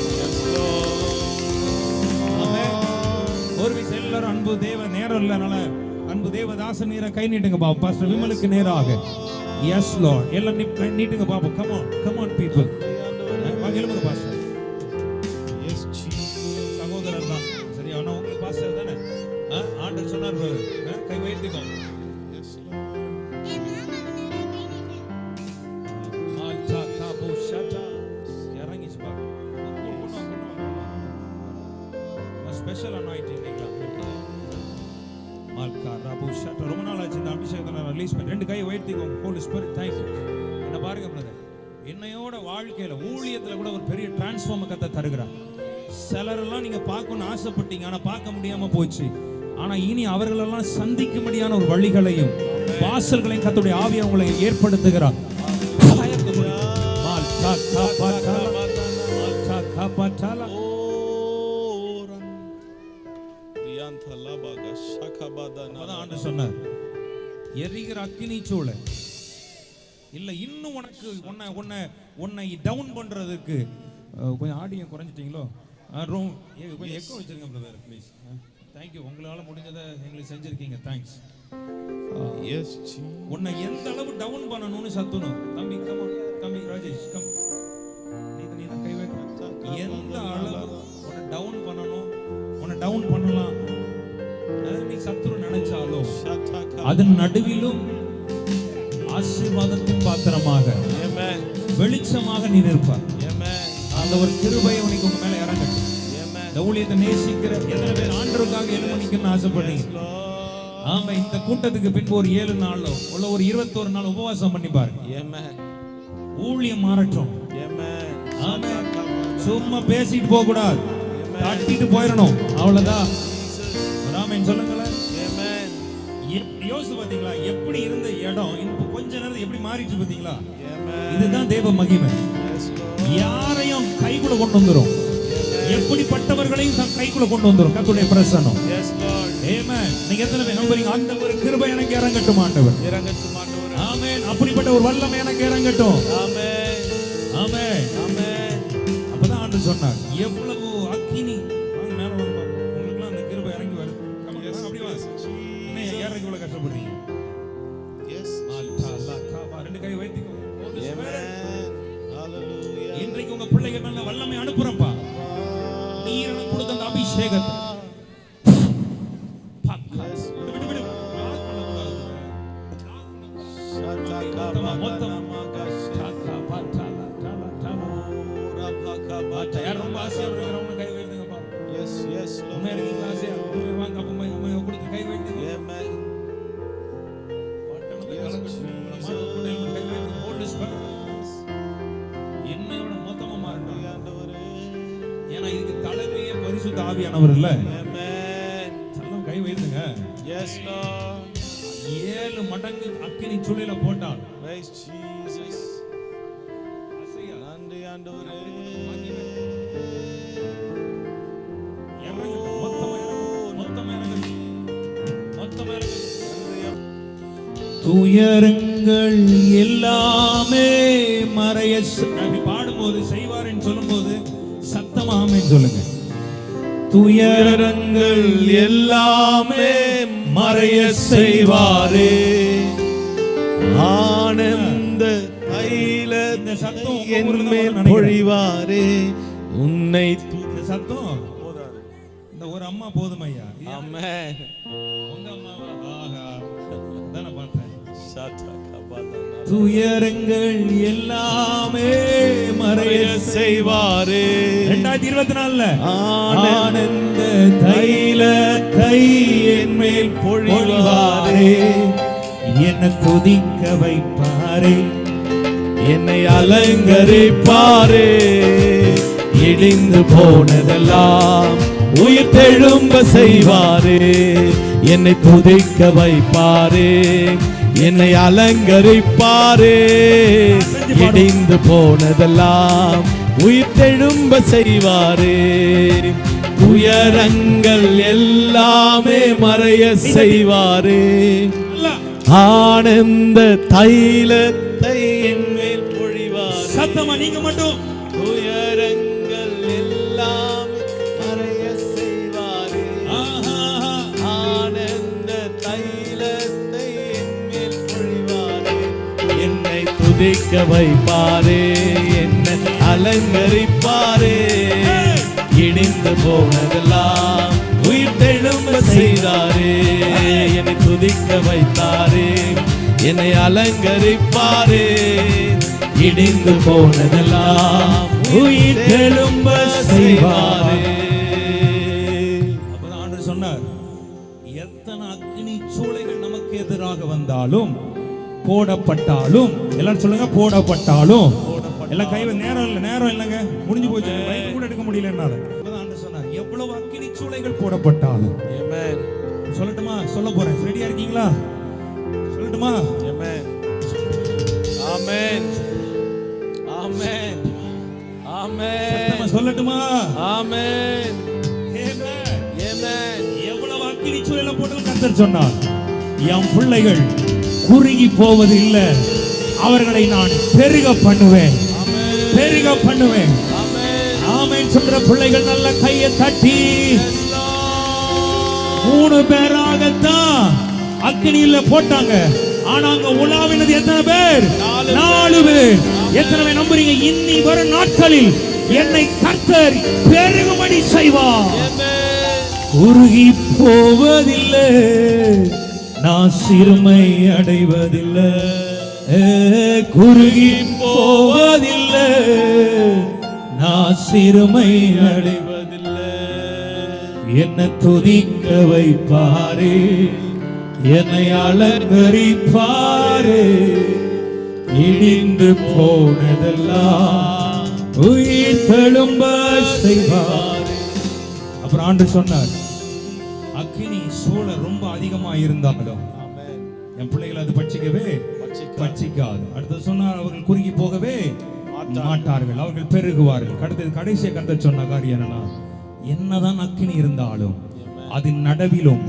ஒரு விஷயம் எல்லாரும் அன்பு தேவ நேரம் இல்லைனால அன்பு தேவதாசன் நேர கை நீட்டுங்க பாப்பா. பாஸ்டர் விமலுக்கு நேராக. Yes lord. எல்லாம் நீட்டுங்க பாப்பா. Come on people. எழுமுங்க பாஸ்டர். எஸ் சகோதரர் தான் சரி. ஆனா உங்களுக்கு பாஸ்டர் தானே. ஆண்டவர் சொன்னார் கை உயர்த்திக்கோ. இறங்கிச்சு பா. ஸ்பெஷல் அனாயிண்டிங் ரொம்ப நாள் ஆச்சு இந்த அபிஷேகத்தை நான் ரிலீஸ் பண்ணி. 2 கை உயர்த்திக்கோங்க. Holy spirit thank you. என்ன பாருங்க பிரதர், என்னையோட வாழ்க்கையில ஊழியத்துல கூட ஒரு பெரிய டிரான்ஸ்ஃபார்ம் கத்த தருகிறார். சிலரெல்லாம் நீங்க பார்க்கணும்னு ஆசைப்பட்டீங்க, ஆனா பார்க்க முடியாம போச்சு. ஆனா இனி அவர்களெல்லாம் சந்திக்கும்படியான ஒரு வழிகளையும் வாசல்களையும் கர்த்தருடைய ஆவி அவங்களை ஏற்படுத்துகிறார். ஆண்டு சொன்னார், எரிகிற அக்கினி சூளை இல்ல இன்னும் உனக்கு உன்னை டவுன் பண்றதுக்கு கொஞ்சம் ஆடியோ குறைஞ்சிட்டீங்களோ? கொஞ்சம் எக்கோ வச்சிருங்க பிரதர் ப்ளீஸ். தேங்க்யூ. உங்களால முடிஞ்சதை எங்களுக்கு செஞ்சிருக்கீங்க. தேங்க்ஸ். உன்னை எந்த அளவு டவுன் பண்ணணும்னு சத்துணும். தம்பி கம், தம்பி ராஜேஷ் கம். நீ தான் கை வைக்க. எந்த அளவு உன்னை டவுன் பண்ணணும், உன்னை டவுன் பண்ணலாம் நீ சத்துரு நினைச்சாலும் அதன் நடுவிலும் ஆசீர்வாதத்தின் பாத்திரமாக வெளிச்சமாக நீ நிற்பார். அந்த ஒரு கிருபை உனக்கு உங்க மேல இறங்கட்டும். இந்த ஊழியத்தை நேசிக்கிற எத்தனை பேர் ஆண்டவருக்காக எழுமணிக்கணும்னு ஆசைப்படுறீங்க? ஆமா, இந்த கூட்டத்துக்கு பின்பு ஒரு 7 நாளோ உள்ள ஒரு 21 நாள் உபவாசம் பண்ணி பாருங்க. ஊழியம் மாறட்டும். சும்மா பேசிட்டு போக கூடாது, தட்டிட்டு போயிடணும். அவ்வளவுதான். ஆமென் சொல்லுங்களேன். யோசிச்சு பாத்தீங்களா எப்படி இருந்த இடம் இப்போ கொஞ்ச நேரம் எப்படி மாறிச்சு பாத்தீங்களா? இதுதான் தேவ மகிமை. யாரையும் கைக்குள்ள கொண்டு வந்துரும், எப்படிப்பட்டவர்களையும் தன் கைக்குள்ள கொண்டு வந்துரும் கர்த்தருடைய பிரசன்னம். ஆமென். நீங்க எத்தனை பேர் நம்புறீங்க? அந்த ஒரு கிருபை எனக்கு இறங்கட்டும் ஆண்டவர். ஆமென். அப்படிப்பட்ட ஒரு வல்லமை எனக்கு இறங்கட்டும். ஆமென். ஆமென். ஆமென். அப்பதான் ஆண்டவர் சொன்னார், எவ்வளவு அக்கினி மேல வந்து உங்களுக்குலாம் அந்த கிருபை இறங்கி வருது. அப்படி வா. என்ன ஏறக்கு இவ்வளவு கஷ்டப்படுறீங்க? ரெண்டு கை வைத்துக்கோ. இன்றைக்கு உங்க பிள்ளைகள் மேல வல்லமை அனுப்புறப்பா. நீர் எனக்கு கொடுத்த அந்த அபிஷேகத்தை ரொம்ப ஆசையா இருக்கிறவங்க கை வைத்துங்கப்பா. ஆசையா வாங்க கொடுத்து கை வைத்துங்க. என்னையோட மொத்தமா மாறணும். ஏன்னா இதுக்கு தலைமையே பரிசுத்த ஆவியானவர் இல்ல. சொல்லும் கை வைத்துங்க. 7 மடங்கு அக்கினி சூளையில போட்டால் துயரங்கள் எல்லாமே மறைய பாடும்போது செய்வார் என்று சொல்லும்போது சத்தமாமே சொல்லுங்க. துயரங்கள் எல்லாமே மறைய செய்வாரே, ஆனந்த தைல இந்த சத்தம் என்மேல் பொழிவாரே உன்னை. இந்த சத்தம் இந்த ஒரு அம்மா போதும் ஐயா. ஆமென். உங்க அம்மாவா? ஆஹா, அதான பார்த்தேன். துயரங்கள் எல்லாமே மறைய செய்வாரே 2024 ஆனந்த தைலத்தை என் மேல் பொழிவாரே, என்னை துதிக்க வைப்பாரே, என்னை அலங்கரிப்பாரே, இடிந்து போனதெல்லாம் உயிர் தெழும்ப செய்வாரே, என்னை துதிக்க வைப்பாரே, என்னை அலங்கரிப்பாரே. இடிந்து போனதெல்லாம் உயிர் தெழும்ப செய்வாரே. உயரங்கள் எல்லாமே மறைய செய்வாரே. ஆனந்த தைலத்தை என் மேல் பொழிவாரே. சத்தமா நீங்க மட்டும். உயரங்கள் எல்லாம் மறைய செய்வாரே. ஆனந்த தைலத்தை என் மேல் பொழிவாரே. என்னை துதிக்க வைப்பாரே, என்னை அலங்கரிப்பாரே. இடிந்து போனதெல்லாம் உயிர் தெழும்ப செய்தாரே. என்னை துதிக்க வைத்தாரே, என்னை அலங்கரிப்பாரே. இடிந்து போனதெல்லாம் உயிர் தெழும்ப செய்வாரே. அப்பதான் ஆண்டவர் சொன்னார், எத்தனை அக்கினி சூளைகள் நமக்கு எதிராக வந்தாலும் போடப்பட்டாலும், எல்லாரும் சொல்லுங்க, போடப்பட்டாலும். எல்லாம் கை நேரம் இல்லைங்க, முடிஞ்சு போச்சு, பைக் கூட எடுக்க முடியல. அப்பதான் ஆண்டவர் சொன்னார், எவ்வளவு அக்கினி சூளைகள் போடப்பட்டாலும். சொல்லட்டுமா? சொல்ல போறேன், ரெடியா இருக்கீங்களா? சொல்லட்டுமா? ஆமென், ஆமென், ஆமென். சொல்லட்டுமா? ஆமென், ஆமென். எவ்வளவு அக்கினி சூளையில போட்டு கர்த்தர் சொன்னார், என் பிள்ளைகள் குறுகி போவது இல்லை, அவர்களை நான் பெருக பண்ணுவேன், பெருக பண்ணுவேன். ஆமென் சொல்ற பிள்ளைகள் நல்ல கையை தட்டி. 3 பேராகத்தான் அக்கினியில போட்டாங்க. ஆனா அங்க உலாவினது எத்தனை பேர்? 4 பேர். எத்தனை பேர் நம்புறீங்க? இன்னி வரும் நாட்களில் என்னை கர்த்தர் பெருகும்படி செய்வார். உருகி போவதில்லை, நான் சிறுமை அடைவதில்லை. குறுகி போவதில்லை, நான் சிறுமை அடைவதில்லை. என்னை துதிக்க வைப்பாரே, என்னை அலங்கரிப்பாரே. இடிந்து போனதெல்லாம் உயிர் தெழும்ப செய்வாரே. அப்புறம் ஆண்டு சொன்னார், அக்கினி சூழ ரொம்ப அதிகமா இருந்தாலும் என் பிள்ளைகள் அது பட்சிக்காது. அடுத்து சொன்னார், அவர்கள் குறுகி போகவே மாட்டார்கள், அவர்கள் பெருகுவார்கள். கடைசியை கர்த்தர் சொன்ன காரியம் என்னன்னா, என்னதான் அக்கினி இருந்தாலும் அதன் நடுவிலும்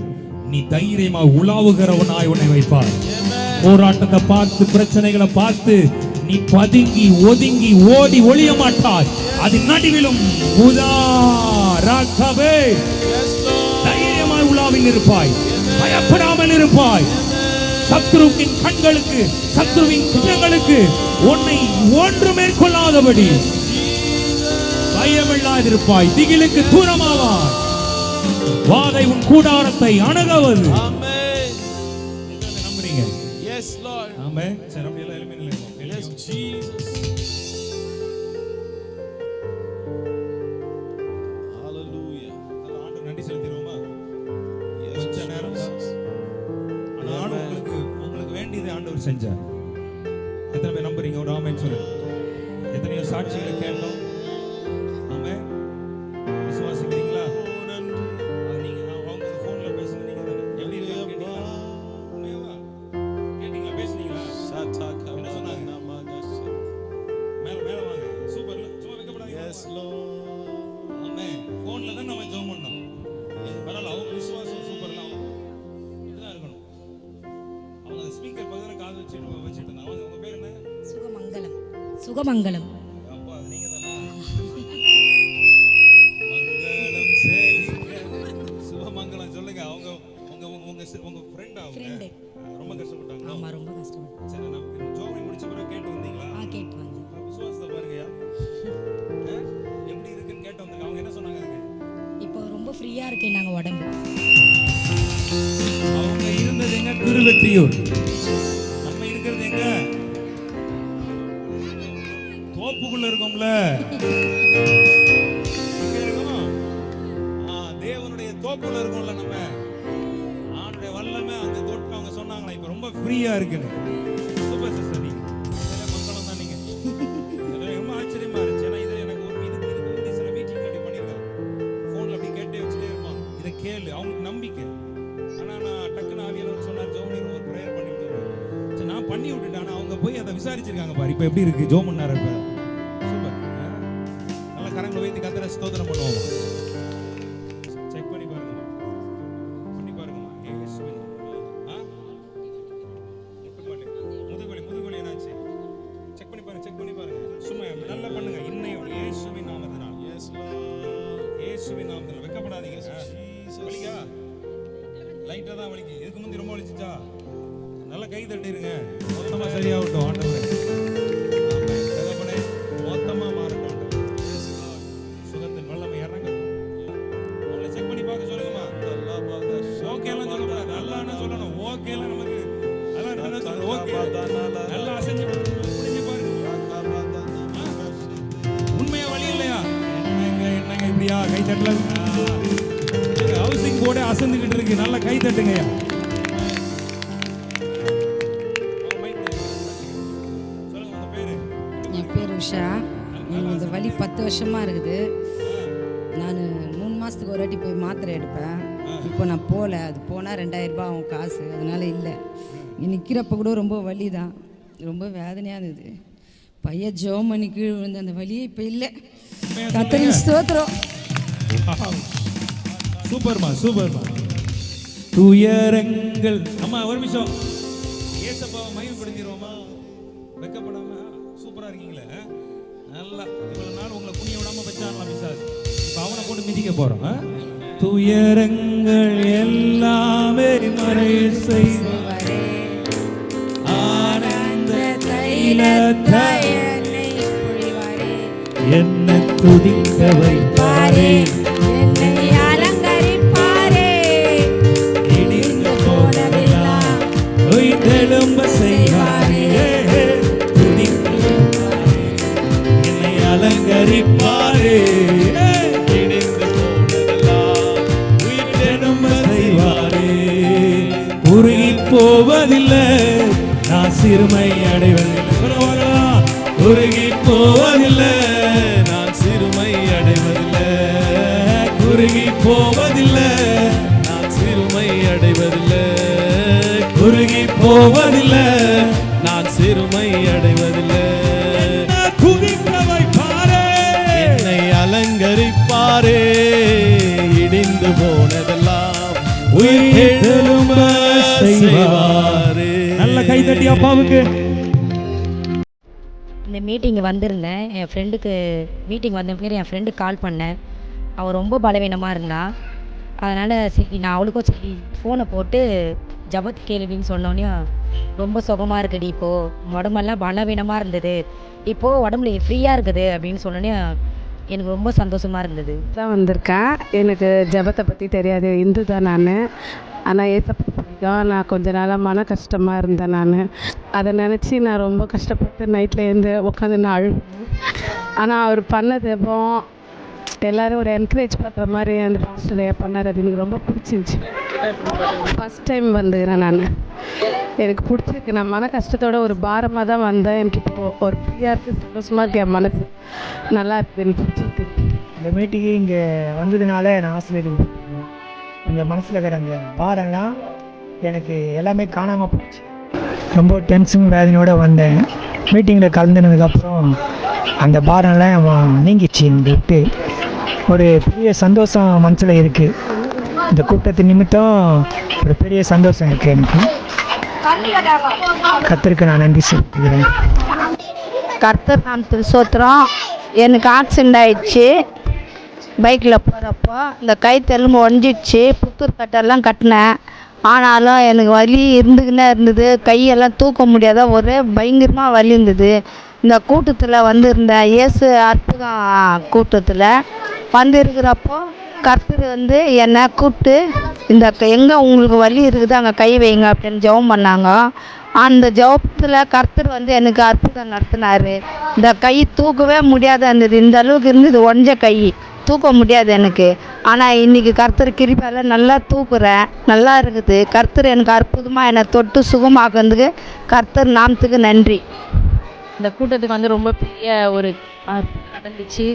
நீ தைரியமா உலாவுகிறவனாய் உன்னை வைப்பார். போராட்டத்தை பார்த்து, பிரச்சனைகளை பார்த்து நீ பதுங்கி ஒதுங்கி ஓடி ஒளிய மாட்டாய். அதன் நடுவிலும் தைரியமாய் உலாவில் இருப்பாய், பயப்படாமல் இருப்பாய். சத்ருவின் கண்களுக்கு, சத்ருவின் குற்றங்களுக்கு உன்னை ஒன்று மேற்கொள்ளாதபடி பயமில்லாதிருப்பாய். திகிலுக்கு தூரமாவாய். வாதை உன் கூடாரத்தை அணுகுவது. நம்புறீங்க? Yes Lord. ஆமென். சரி, அப்படியே எல்லாம் எழுப்பி நில்லுங்க. Yes Jesus. Hallelujah. ஆண்டவருக்கு நன்றி செலுத்திடுவோமா? கொஞ்ச நேரம் தான். ஆனாலும் உங்களுக்கு வேண்டியதை ஆண்டவர் செஞ்சார். எத்தனை பேர் நம்புறீங்க? ஒரு ஆமென் சொல்லுங்க. எத்தனையோ சாட்சிகளை கேட்டோம். ஆமென். விசுவாசிக்கிறீங்களா? அது நீங்க அவங்க போன்ல பேசுங்க. நீங்க தானே எப்படி கேட்டீங்களா? உண்மையாவா கேட்டீங்களா? பேசுனீங்களா? என்ன சொன்னாங்க? மேல வாங்க. சூப்பர்ல. சும்மா வைக்கப்படாதீங்க. Yes Lord. ஆமென். போன்ல தான் நம்ம ஜெபம் பண்ணோம். பரவாயில்ல, அவங்க விசுவாசம் சூப்பர்ல. இதுதான் இருக்கணும். அவங்க ஸ்பீக்கர் பக்கத்துல காது வச்சிட்டு இருந்தாங்க. அவங்க பேர் என்ன? சுகமங்கலம். சுகமங்கலம். அப்பா அது நீங்க தானா? மங்களம் செழிக்க சுபமங்கலம் சொல்லுங்க. அவங்க உங்க ஃப்ரெண்டா? ஃப்ரெண்ட். ரொம்ப கஷ்டப்பட்டாங்க. ஆமா, ரொம்ப கஷ்டப்பட்டேன். சரி, நம்ம ஜோபி முடிச்ச பிறகு கேட்டு வந்தீங்களா? கேட்டு வந்தேன். விசுவாசத்தை பாருங்கயா. எப்படி இருக்குன்னு கேட்டு வந்தாங்க. அவங்க என்ன சொன்னாங்க? இப்போ ரொம்ப ஃப்ரீயா இருக்கேன் நாங்க உடம்பு. அவங்க இருந்தது எங்க? திருவெற்றியூர். நம்ம இருக்கிறது எங்க? தோப்புக்குள்ள இருக்கோம்ல. எங்க இருக்கோம்? தேவனுடைய தோப்புல இருக்கோம்ல. நம்ம ஆண்டுடைய வல்லமை அங்க தொட்டு அவங்க சொன்னாங்களா, இப்ப ரொம்ப ஃப்ரீயா இருக்குன்னு. சூப்பர் சிஸ்டர், நீங்க மக்களும் தான். நீங்க ரொம்ப ஆச்சரியமா இருந்துச்சு. ஏன்னா இது எனக்கு இதுக்கு சில மீட்டிங் அப்படி பண்ணிருக்காங்க. போன்ல அப்படி கேட்டே வச்சுட்டே இருப்பாங்க. இதை கேளு, அவங்களுக்கு நம்பிக்கை. ஆனா நான் டக்குன்னு ஆவியானவர் சொன்னார், ஜெபம் ஒரு ப்ரேயர் பண்ணி விடுவேன். பண்ணி விட்டுட்டானா அவங்க போய் அதை விசாரிச்சிருக்காங்க பாரு. இப்போ எப்படி இருக்கு ஜோமன்னார் இப்ப சூப்பர். நல்ல கரங்களை வைத்து கர்த்தரை ஸ்தோத்திரம் பண்ணுவோம். செக் பண்ணி பாருங்க, பண்ணி பாருங்கம்மா. இயேசுவின் முதுகுவலி என்னாச்சு செக் பண்ணி பாருங்க. சும்மா நல்லா பண்ணுங்க. இன்னையும் இயேசுவின் நாமத்தினால், இயேசுவின் நாமத்தினால் வெட்கப்படாதீங்க. வலிக்கா லைட்டா தான் வலிக்கு. இதுக்கு முந்தி ரொம்ப வலிச்சுச்சா? நல்லா கை தட்டிருங்க. மொத்தமா சரியாகட்டும் ஆண்டவரே. மொத்தமா மாறட்டும் ஆண்டவரே. சுகத்தின் வல்லமை இறங்கட்டும். அவங்களை செக் பண்ணி பார்க்க சொல்லுங்கம்மா. ஓகே எல்லாம் சொல்லக்கூடாது, நல்லான்னு சொல்லணும். ஓகே எல்லாம் நமக்கு அதான் நல்லா சொல்லணும். ஓகே நல்லா அசைஞ்சு முடிஞ்சு பாருங்க. உண்மையா வழி இல்லையா? என்னங்க இப்படியா கை தட்டல? ஹவுசிங் போர்டே அசந்துக்கிட்டு இருக்கு. நல்லா கை தட்டுங்கய்யா. என் பேர் உஷா. எனக்கு இந்த வலி 10 வருஷமாக இருக்குது. நான் 3 மாதத்துக்கு ஒரு வாட்டி போய் மாத்திரை எடுப்பேன். இப்போ நான் போகல. அது போனால் 2000 ரூபாய் ஆகும் காசு. அதனால இல்லை. நிற்கிறப்ப கூட ரொம்ப வலி தான், ரொம்ப வேதனையாக இருந்தது. பையன் ஜோமணி கீழே விழுந்த அந்த வலியே இப்போ இல்லை. கர்த்தருக்கு ஸ்தோத்திரம். சூப்பர்மா சூப்பர்மா. துயரங்கள் அம்மா ஒரு நிமிஷம் ஏசப்பாவை மகிமைப்படுத்திடுவோமா? வெக்கப்படாம சூப்பரா இருக்கீங்களே. நல்லா இவ்வளவு நாள் உங்களை குனிய விடாம வச்சாங்களாம் பிசாசு. இப்போ அவனை போட்டு மிதிக்க போறோம். துயரங்கள் எல்லாமே மறைய செய்வாரே, ஆனந்த தைலத்தை என்ன துதிக்க வைப்பாரே, என்னை அலங்கரிப்பாரே, இடிந்து போனதெல்லாம் உயிர்த்தெழும்ப செய்வாரே, துதிக்க வைப்பாரே, என்னை அலங்கரிப்பாரே, இடிந்து போனதெல்லாம் உயிர்த்தெழும்ப செய்வாரே. உருகி போவதில்லை நான் சிறுமை அடைவதில்லை. உருகி போவதில்லை நான் சிறுமை அடைவதில்லை. குறுகி போவதில்லை நான் சிறுமை அடைவதில்லை. குறுகி போவதில்லை நான் சிறுமை அடைவதில்லை. துதிக்க வைப்பாரே, என்னை அலங்கரிப்பாரே, இடிந்து போனதெல்லாம் உயிர் செய்வாரே. நல்ல கை தட்டி அப்பாவுக்கு. இந்த மீட்டிங் வந்திருந்தேன். என் ஃப்ரெண்டுக்கு மீட்டிங் வந்த பேர் என் ஃப்ரெண்டுக்கு கால் பண்ணேன். அவள் ரொம்ப பலவீனமாக இருந்தாள். அதனால் சரி நான் அவளுக்கும் சரி ஃபோனை போட்டு ஜபத்து கேள்வின்னு சொன்னோன்னே ரொம்ப சுகமாக இருக்குடி, இப்போது உடம்பெல்லாம் பலவீனமாக இருந்தது, இப்போது உடம்புல ஃப்ரீயாக இருக்குது அப்படின்னு சொன்னோன்னே எனக்கு ரொம்ப சந்தோஷமாக இருந்தது. தான் வந்திருக்கேன். எனக்கு ஜபத்தை பற்றி தெரியாது, இந்து தான் நான். ஆனால் ஏசப்பா பிடிக்கும். நான் கொஞ்ச நாளாக மன கஷ்டமாக இருந்தேன். நான் அதை நினச்சி நான் ரொம்ப கஷ்டப்பட்டு நைட்டில் இருந்து உட்காந்து நான் அழுவேன். ஆனால் அவர் பண்ணது எப்போ எல்லோரும் ஒரு என்கரேஜ் பண்ணுற மாதிரி அந்த பாஸ்டர் பண்ணார். அது எனக்கு ரொம்ப பிடிச்சிருந்துச்சி. ஃபஸ்ட் டைம் வந்துக்கிறேன் நான். எனக்கு பிடிச்சிருக்கு. நான் மன கஷ்டத்தோட ஒரு பாரமாக தான் வந்தேன். எனக்கு இப்போது ஒரு ஃப்ரீயாக இருக்குது, சந்தோஷமாக இருக்குது. என் மனசு நல்லா இருக்குது, எனக்கு பிடிச்சிருக்கு. இந்த மீட்டிங்கு இங்கே வந்ததுனால நான் ஆசிரியர் இந்த மனசில் இருக்கிற அந்த பாரம்லாம் எனக்கு எல்லாமே காணாமல் போச்சு. ரொம்ப டென்ஷன் வேதனையோடு வந்தேன். மீட்டிங்கில் கலந்துனதுக்கப்புறம் அந்த பாரம்லாம் நீங்கிச்சு. இந்த விட்டு ஒரு பெரிய சந்தோஷம் மனசில் இருக்குது. இந்த கூட்டத்து நிமித்தம் ஒரு பெரிய சந்தோஷம் இருக்குது எனக்கு. கர்த்தருக்கு நான் நன்றி சொல்கிறேன். கர்த்தர் நாமத்துக்கு ஸ்தோத்திரம். எனக்கு ஆக்சிடெண்ட் ஆயிடுச்சு. பைக்கில் போகிறப்போ இந்த கை தெலும்பு ஒஞ்சிடுச்சு. புத்தூர் கட்டெல்லாம் கட்டினேன். ஆனாலும் எனக்கு வலி இருந்துக்கினே இருந்தது. கையெல்லாம் தூக்க முடியாத ஒரே பயங்கரமாக வலி இருந்தது. இந்த கூட்டத்தில் வந்திருந்தேன், இயேசு அற்புதம் கூட்டத்தில் வந்து இருக்கிறப்போ கர்த்தர் என்னை கூப்பிட்டு இந்த எங்கே உங்களுக்கு வலி இருக்குது அங்கே கை வைங்க அப்படின்னு ஜெபம் பண்ணாங்க. அந்த ஜெபத்தில் கர்த்தர் எனக்கு அற்புதம் நடத்தினார். இந்த கை தூக்கவே முடியாத இருந்தது. இந்த அளவுக்கு இருந்தது ஒஞ்ச கை, தூக்க முடியாது எனக்கு. ஆனால் இன்றைக்கி கர்த்தர் கிருபையால் நல்லா தூக்குறேன், நல்லா இருக்குது. கர்த்தர் எனக்கு அற்புதமாக என்னை தொட்டு சுகமாக்குறதுக்கு கர்த்தர் நாமத்துக்கு நன்றி. இந்த கூட்டத்துக்கு ரொம்ப பெரிய ஒரு நடந்துச்சு.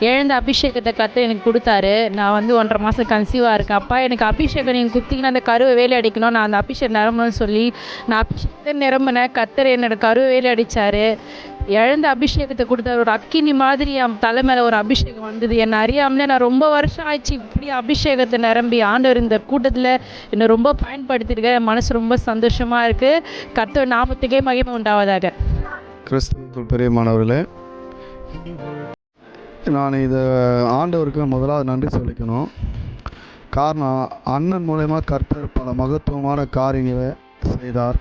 எழுந்த அபிஷேகத்தை கர்த்தர் எனக்கு கொடுத்தாரு. நான் வந்து 1.5 மாதம் கன்சீவாக இருக்கேன். அப்பா எனக்கு அபிஷேகம் நீங்கள் குத்திங்கன்னா அந்த கருவை வேலை அடிக்கணும், நான் அந்த அபிஷேகம் நிரம்பணும்னு சொல்லி நான் அபிஷேகத்தை நிரம்பினேன். கர்த்தர் என்னோட கருவை வேலை அடித்தார். எழுந்த அபிஷேகத்தை கொடுத்தாரு. ஒரு அக்கினி மாதிரி என் தலை மேலே ஒரு அபிஷேகம் வந்தது. என்னை அறியாமலே நான் ரொம்ப வருஷம் ஆயிடுச்சு இப்படி அபிஷேகத்தை நிரம்பி ஆண்டவர் இந்த கூட்டத்தில் என்னை ரொம்ப பயன்படுத்தியிருக்கேன். என் மனசு ரொம்ப சந்தோஷமாக இருக்குது. கர்த்தர் நாமத்துக்கே மகிமை உண்டாவதாக. கிறிஸ்துவுக்குள் பிரியமானவர்களே, நான் இதை ஆண்டவருக்கு முதலாவது நன்றி சொல்லிக்கணும். காரணம், அண்ணன் மூலயமா கர்த்தர் பல மகத்துவமான காரியங்களை செய்தார்.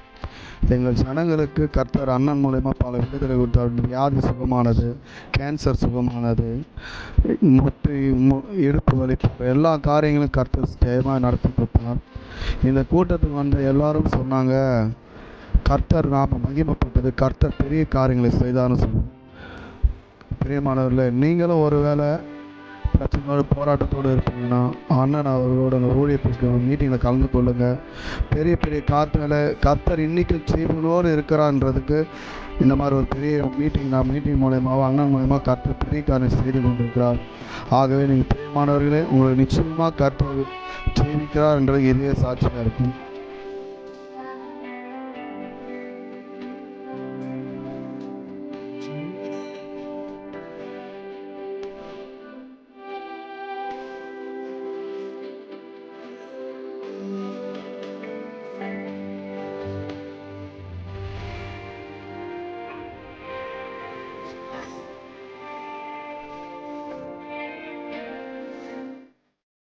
எங்கள் ஜனங்களுக்கு கர்த்தர் அண்ணன் மூலயமா பல விடுதலை கொடுத்தார். வியாதி சுகமானது, கேன்சர் சுகமானது, இடுப்பு வலி எல்லா காரியங்களும் கர்த்தர் ஜெயமாக நடத்தி கொடுத்தார். இந்த கூட்டத்துக்கு வந்து எல்லாரும் சொன்னாங்க, கர்த்தர் நாம மகிமைப்பட்டது, கர்த்தர் பெரிய காரியங்களை செய்தார்னு சொன்னாங்க. பிரியமானவர்களே, நீங்களும் ஒருவேளை பிரச்சனையோடு போராட்டத்தோடு இருப்பீங்கன்னா அண்ணன் அவர்களோட அந்த ஊழியத்துக்கு மீட்டிங்கில் கலந்து கொள்ளுங்கள். பெரிய பெரிய காரியங்களை கர்த்தர் இன்னைக்கு ஜீவனோடு இருக்கிறான்றதுக்கு இந்த மாதிரி ஒரு பெரிய மீட்டிங் மூலயமாவோ அண்ணன் மூலயமா கர்த்தர் பெரிய காரியம் செய்து கொண்டிருக்கிறார். ஆகவே நீங்கள் பிரியமானவர்களே, உங்களுக்கு நிச்சயமாக கர்த்தர் ஜீவிக்கிறார் என்றது இதே சாட்சியாக இருக்கும்.